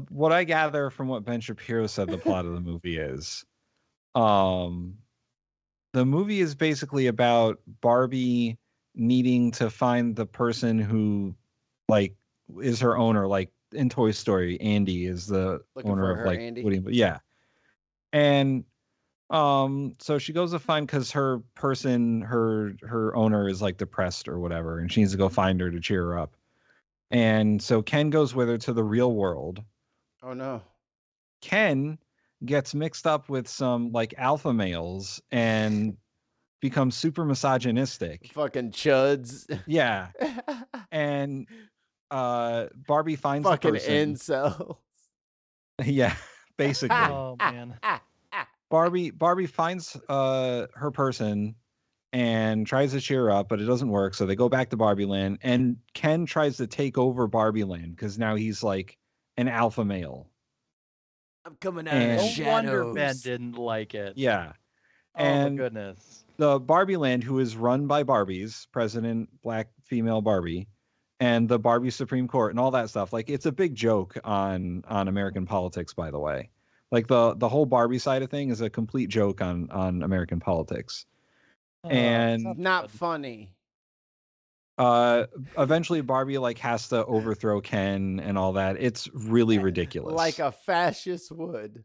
what I gather from what Ben Shapiro said the plot of the movie is, the movie is basically about Barbie needing to find the person who, like, is her owner. Like in Toy Story, Andy is the Looking owner for of her like Andy? Woody. Yeah, and so she goes to find because her person, her owner is like depressed or whatever, and she needs to go find her to cheer her up. And so Ken goes with her to the real world. Oh no. Ken gets mixed up with some like alpha males and becomes super misogynistic. Fucking chuds. Yeah. And Barbie finds Fucking the person. incels. Yeah, basically. Oh man. Barbie finds her person and tries to cheer her up, but it doesn't work. So they go back to Barbie Land, and Ken tries to take over Barbie Land because now he's like an alpha male. I'm coming out And- of No the wonder shadows. Ben didn't like it. Yeah. Oh my And goodness. the Barbie Land, who is run by Barbies, President, Black female Barbie, and the Barbie Supreme Court and all that stuff. Like, it's a big joke on American politics, by the way. Like the whole Barbie side of thing is a complete joke on American politics. And It's not funny. eventually Barbie like has to overthrow Ken and all that. It's really ridiculous. Like a fascist would.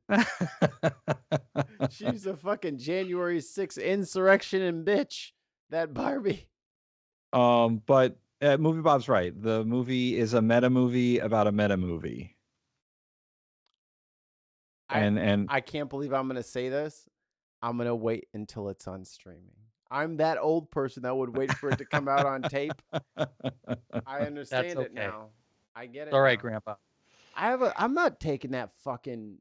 She's a fucking January 6th insurrection and bitch. That Barbie. But Movie Bob's right. The movie is a meta movie about a meta movie. I can't believe I'm gonna say this. I'm gonna wait until it's on streaming. I'm that old person that would wait for it to come out on tape. I understand it now. I get it. All right, now. Grandpa. I'm not taking that fucking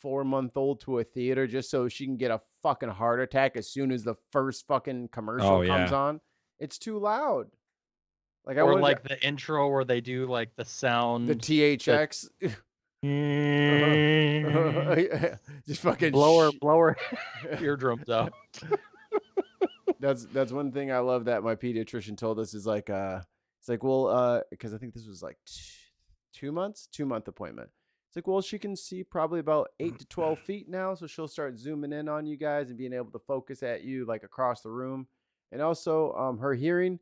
4-month-old to a theater just so she can get a fucking heart attack as soon as the first fucking commercial comes on. It's too loud. Like Or like the intro where they do like the sound, the THX. Just fucking blower eardrums out. That's one thing I love that my pediatrician told us is like it's like, well, because I think this was like 2-month appointment. It's like, well, she can see probably about 8 to 12 feet now, so she'll start zooming in on you guys and being able to focus at you like across the room. And also, her hearing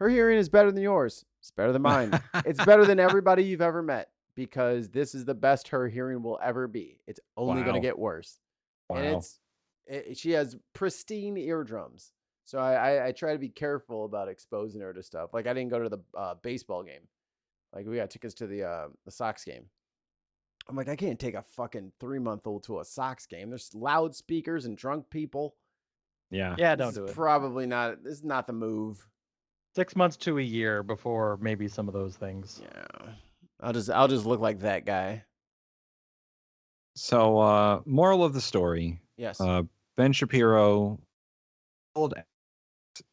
is better than yours. It's better than mine. It's better than everybody you've ever met because this is the best her hearing will ever be. It's only going to get worse. Wow. And she has pristine eardrums. So I try to be careful about exposing her to stuff. Like I didn't go to the baseball game. Like we got tickets to the Sox game. I'm like, I can't take a fucking 3-month-old to a Sox game. There's loudspeakers and drunk people. Yeah. Yeah, don't do it. Probably not. This is not the move. 6 months to a year before maybe some of those things. Yeah. I'll just look like that guy. So, moral of the story. Yes. Ben Shapiro,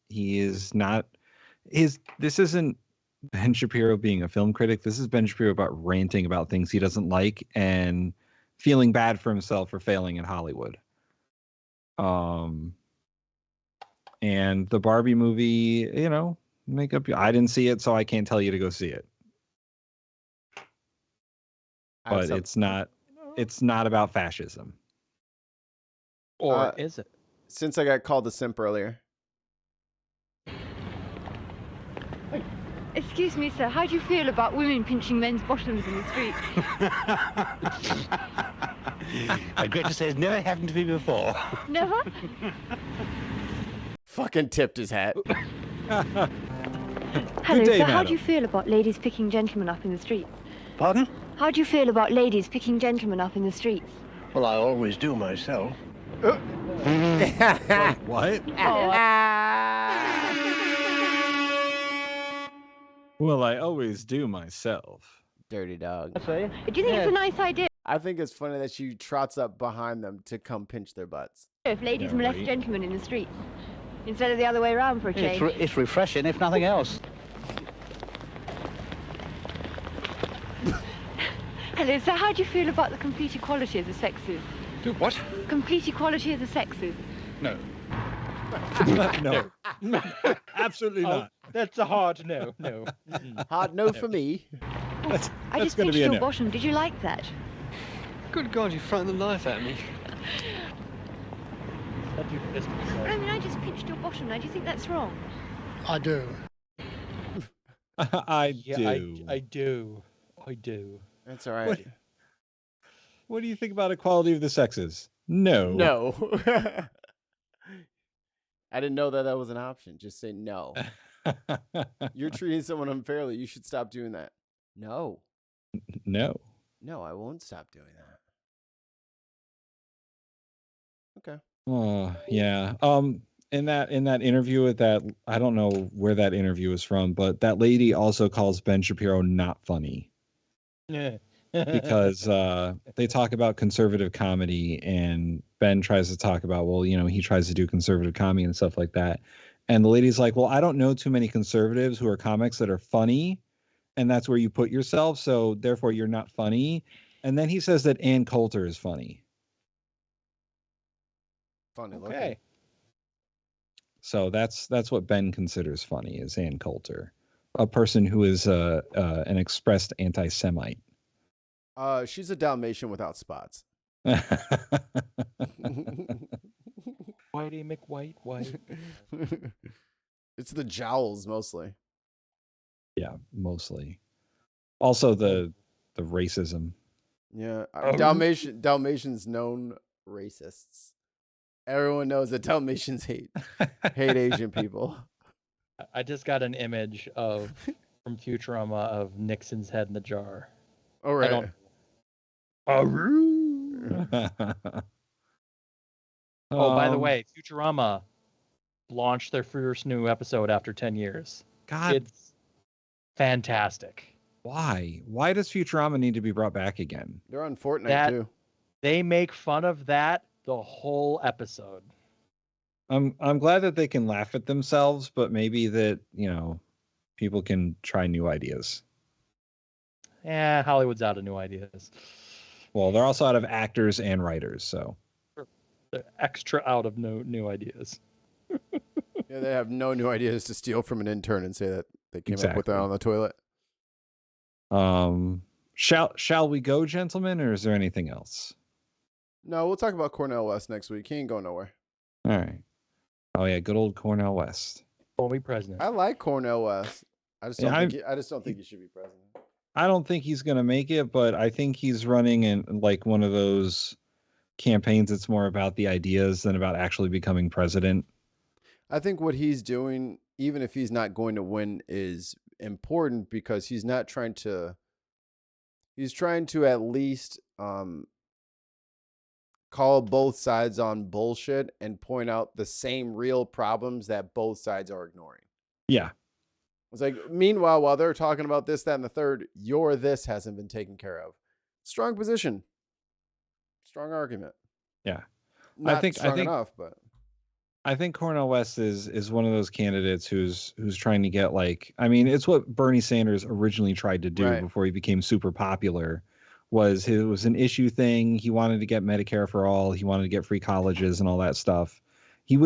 he is not this isn't Ben Shapiro being a film critic. This is Ben Shapiro about ranting about things he doesn't like and feeling bad for himself for failing in Hollywood. And the Barbie movie, I didn't see it, so I can't tell you to go see it. But it's not about fascism. Or is it? Since I got called a simp earlier. Excuse me, sir. How do you feel about women pinching men's bottoms in the street? I regret to say it's never happened to me before. Never? Fucking tipped his hat. Hello, day, sir. How madam. do you feel about ladies picking gentlemen up in the street? Pardon? How do you feel about ladies picking gentlemen up in the streets? Well, I always do myself. What? Well, I always do myself. Dirty dog. Do you think it's a nice idea I think it's funny that she trots up behind them to come pinch their butts. if ladies molest gentlemen in the streets instead of the other way around for a change? It's refreshing, if nothing else. Hello, sir. How do you feel about the complete equality of the sexes? Do what? Complete equality of the sexes. No. No. Absolutely not. That's a hard no. No. Hard no for me. I just pinched your bottom. Did you like that? Good God, you frightened the life out of me. I mean, I just pinched your bottom. Now, do you think that's wrong? I do. I do. That's all right. What do you think about equality of the sexes? No. No. I didn't know that was an option. Just say no. You're treating someone unfairly. You should stop doing that. No. No. No, I won't stop doing that. Okay. Oh, yeah. In that interview with that, I don't know where that interview is from, but that lady also calls Ben Shapiro not funny. Yeah. Because they talk about conservative comedy, and Ben tries to talk about, well, he tries to do conservative comedy and stuff like that. And the lady's like, well, I don't know too many conservatives who are comics that are funny, and that's where you put yourself, so therefore you're not funny. And then he says that Ann Coulter is funny. Funny Okay. looking. So that's what Ben considers funny, is Ann Coulter, a person who is an expressed anti-Semite. She's a Dalmatian without spots. Whitey McWhite. It's the jowls mostly. Yeah, mostly. Also the racism. Yeah, Dalmatians known racists. Everyone knows that Dalmatians hate Asian people. I just got an image from Futurama of Nixon's head in the jar. All right. Oh, by the way, Futurama launched their first new episode after 10 years. God, it's fantastic. Why? Why does Futurama need to be brought back again? They're on Fortnite too. They make fun of that the whole episode. I'm glad that they can laugh at themselves, but maybe that, people can try new ideas. Yeah, Hollywood's out of new ideas. Well, they're also out of actors and writers, so they're extra out of new ideas. Yeah, they have no new ideas to steal from an intern and say that they came up with that on the toilet. Shall we go, gentlemen, or is there anything else? No, we'll talk about Cornel West next week. He ain't going nowhere. All right. Oh yeah, good old Cornel West. Will be president. I like Cornel West. I just don't think he should be president. I don't think he's gonna make it, but I think he's running in like one of those campaigns that's more about the ideas than about actually becoming president. I think what he's doing, even if he's not going to win, is important because he's trying to at least call both sides on bullshit and point out the same real problems that both sides are ignoring. Yeah. It's like, meanwhile, while they're talking about this, that, and the third, your this hasn't been taken care of. Strong position. Strong argument. Yeah. Not strong enough, but I think Cornel West is one of those candidates who's trying to get it's what Bernie Sanders originally tried to do before he became super popular. It was an issue thing. He wanted to get Medicare for all. He wanted to get free colleges and all that stuff. He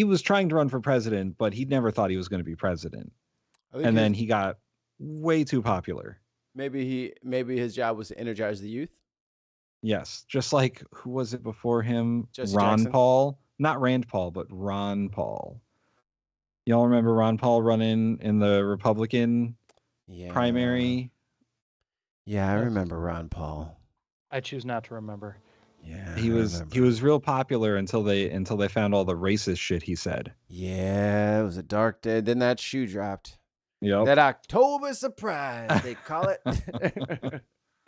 was trying to run for president, but he never thought he was going to be president. And then he got way too popular. Maybe his job was to energize the youth. Yes. Just like, who was it before him? Jesse Ron Jackson. Paul. Not Rand Paul, but Ron Paul. Y'all remember Ron Paul running in the Republican primary? Yeah, I remember Ron Paul. I choose not to remember. Yeah, he was real popular until they found all the racist shit he said. Yeah, it was a dark day. Then that shoe dropped. Yep. That October surprise, they call it.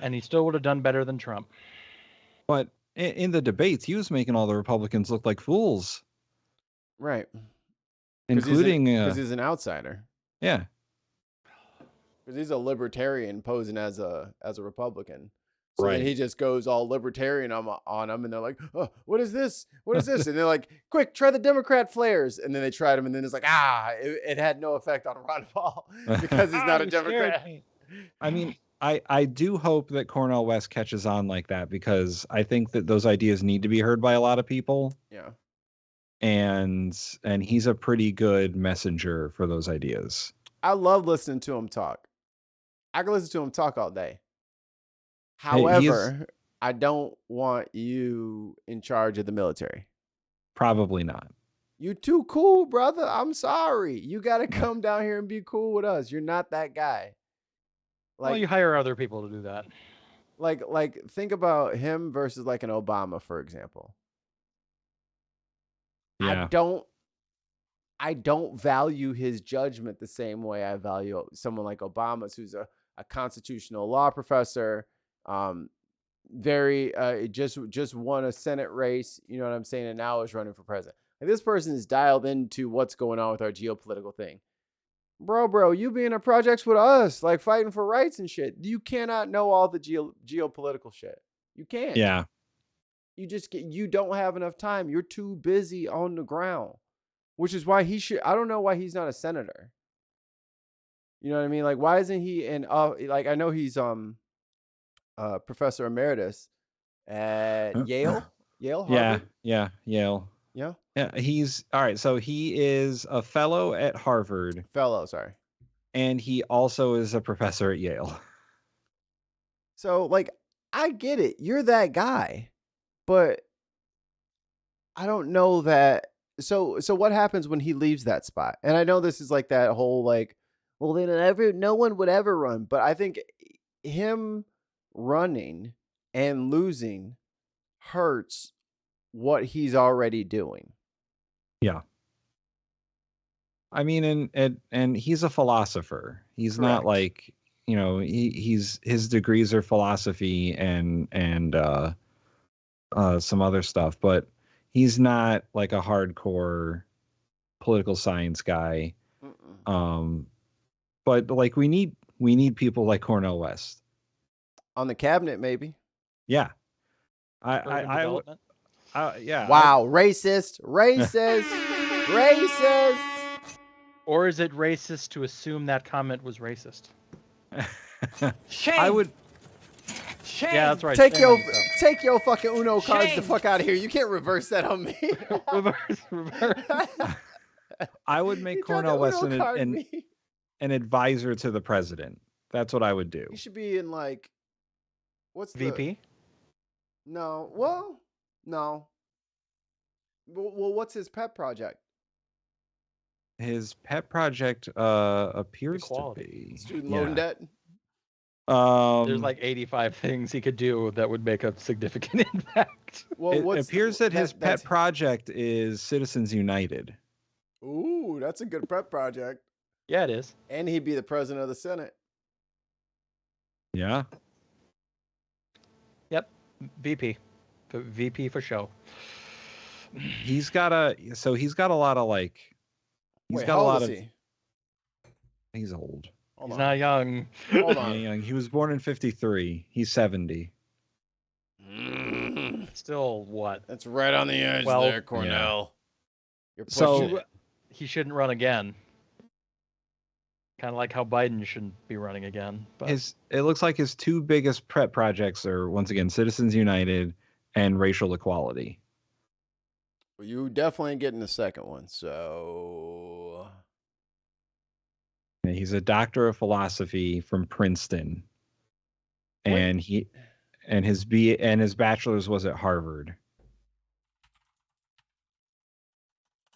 And he still would have done better than Trump. But in the debates, he was making all the Republicans look like fools. Right. Including because he's an outsider. Yeah. Because he's a libertarian posing as a Republican. So right. Then he just goes all libertarian on them, and they're like, "Oh, what is this? What is this?" And they're like, "Quick, try the Democrat flares." And then they tried them, and then it's like, it had no effect on Ron Paul because he's not a Democrat. I mean, I do hope that Cornel West catches on like that, because I think that those ideas need to be heard by a lot of people. Yeah. And he's a pretty good messenger for those ideas. I love listening to him talk. I can listen to him talk all day. However, I don't want you in charge of the military. Probably not. You too cool, brother. I'm sorry. You got to come down here and be cool with us. You're not that guy. Well, you hire other people to do that. Like think about him versus like an Obama, for example. Yeah. I don't value his judgment the same way I value someone like Obama's, who's a constitutional law professor, just won a Senate race, you know what I'm saying, and now is running for president. Like, this person is dialed into what's going on with our geopolitical thing. Bro, you be in a projects with us, like fighting for rights and shit. You cannot know all the geopolitical shit. You can't. Yeah. You don't have enough time. You're too busy on the ground, which is why I don't know why he's not a senator. You know what I mean? Like, why isn't he in, like, I know he's, professor emeritus at Yale, Harvard? Yeah, Yale. Yeah. Yeah, he's all right. So he is a fellow at Harvard. And he also is a professor at Yale. So, like, I get it. You're that guy, but I don't know that. So what happens when he leaves that spot? And I know this is like that whole like, well, then no one would ever run. But I think him running and losing hurts what he's already doing. Yeah. I mean, and he's a philosopher. He's Correct. not like, his degrees are philosophy and some other stuff, but he's not like a hardcore political science guy. But like we need people like Cornel West on the cabinet, maybe. Yeah, yeah. Wow, racist. Or is it racist to assume that comment was racist? Shame. I would. Shame. Yeah, that's right. Take your fucking Uno cards the fuck out of here. You can't reverse that on me. reverse. I would make Cornel West an advisor to the president. That's what I would do. He should be in like, what's the VP? No. Well, no. Well, what's his pet project? His pet project appears Equality. to be Student loan debt. There's like 85 things he could do that would make a significant impact. Well, it appears that his pet project is Citizens United. Ooh, that's a good pet project. Yeah, it is. And he'd be the president of the Senate. Yeah. Yep. VP. VP for show. He's got a lot of like. He's Wait, got how a old lot is of. he? He's old. He's not young. Hold on. Young. He was born in 1953. He's 70. Still what? That's right on the edge there, Cornell. You're pushing it. He shouldn't run again. Kind of like how Biden shouldn't be running again. But It looks like his two biggest pet projects are once again Citizens United and racial equality. Well, you definitely ain't getting the second one, so. And he's a doctor of philosophy from Princeton, and his bachelor's was at Harvard.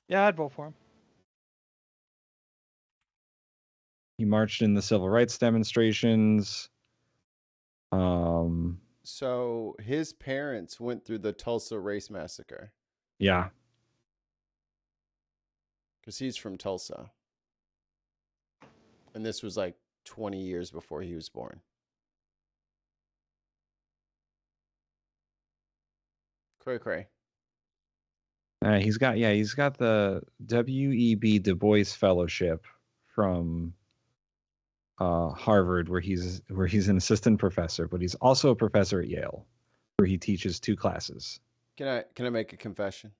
yeah, I'd vote for him. He marched in the civil rights demonstrations. So his parents went through the Tulsa race massacre. Yeah. Because he's from Tulsa. And this was like 20 years before he was born. Cray. He's got the W.E.B. Du Bois Fellowship from Harvard, where he's an assistant professor, but he's also a professor at Yale, where he teaches 2 classes. Can I make a confession?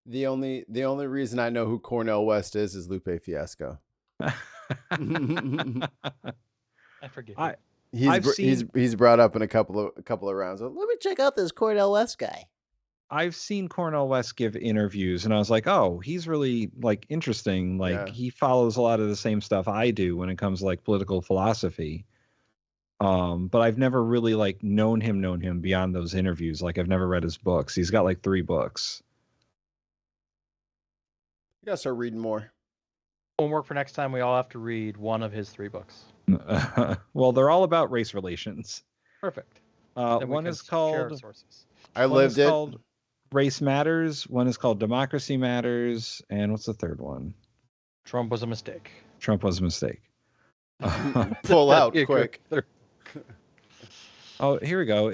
The only reason I know who Cornel West is Lupe Fiasco. I forget. He's brought up in a couple of rounds. Let me check out this Cornel West guy. I've seen Cornel West give interviews, and I was like, oh, he's really like interesting. Like he follows a lot of the same stuff I do when it comes to like political philosophy. But I've never really like known him beyond those interviews. Like I've never read his books. He's got like 3 books. You gotta start reading more. Homework for next time, we all have to read one of his 3 books. Well, they're all about race relations. Perfect. One is called I lived it. Called Race Matters. One is called Democracy Matters. And what's the third one? Trump was a mistake. Pull out quick. Oh, here we go.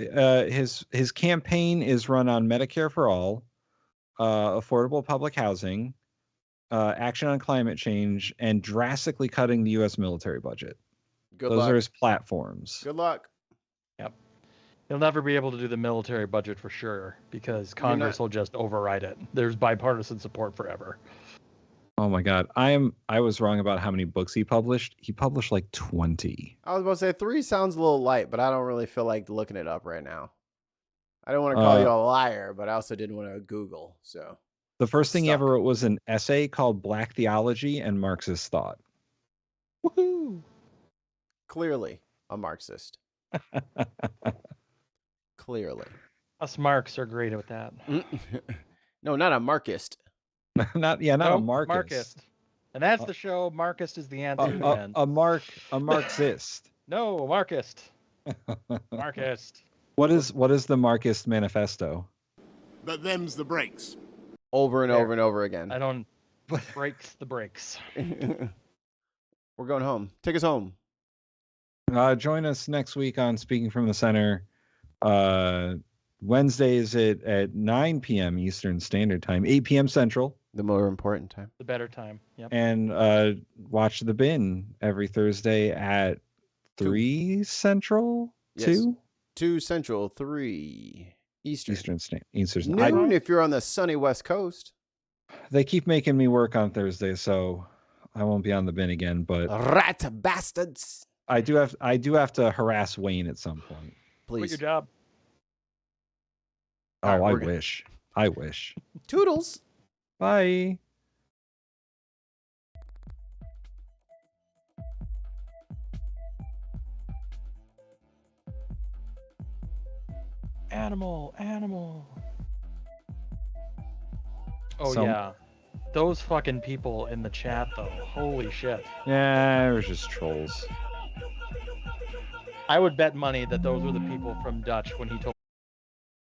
His campaign is run on Medicare for all, affordable public housing, action on climate change, and drastically cutting the U.S. military budget. Those are his platforms. Good luck. Yep. He'll never be able to do the military budget for sure because Congress will just override it. There's bipartisan support forever. Oh my God. I was wrong about how many books he published. He published like 20. I was about to say 3 sounds a little light, but I don't really feel like looking it up right now. I don't want to call you a liar, but I also didn't want to Google. So the first thing he ever wrote was an essay called Black Theology and Marxist Thought. Woohoo! Clearly a Marxist. Clearly. Us Marks are great at that. No, not a Marxist. not a Marxist. And that's the show. Marxist is the answer. A Marxist. No, Marxist. Marxist. What is the Marxist manifesto? But them's the breaks. Over and over and over again. I don't breaks the breaks. We're going home. Take us home. Join us next week on Speaking from the Center. Wednesday is at 9 p.m. Eastern Standard Time, 8 p.m. Central. The more important time. The better time. Yep. And watch The Bin every Thursday at 3 Central. Yes. 2? 2 Central, 3 Eastern. Eastern. Noon if you're on the sunny West Coast. They keep making me work on Thursday, so I won't be on The Bin again. But rat bastards. I do have to harass Wayne at some point. Please. Quit your job. Oh, I wish. I wish. Toodles. Bye. Animal. Oh, yeah. Those fucking people in the chat, though. Holy shit. Yeah, it was just trolls. I would bet money that those were the people from Dutch when he told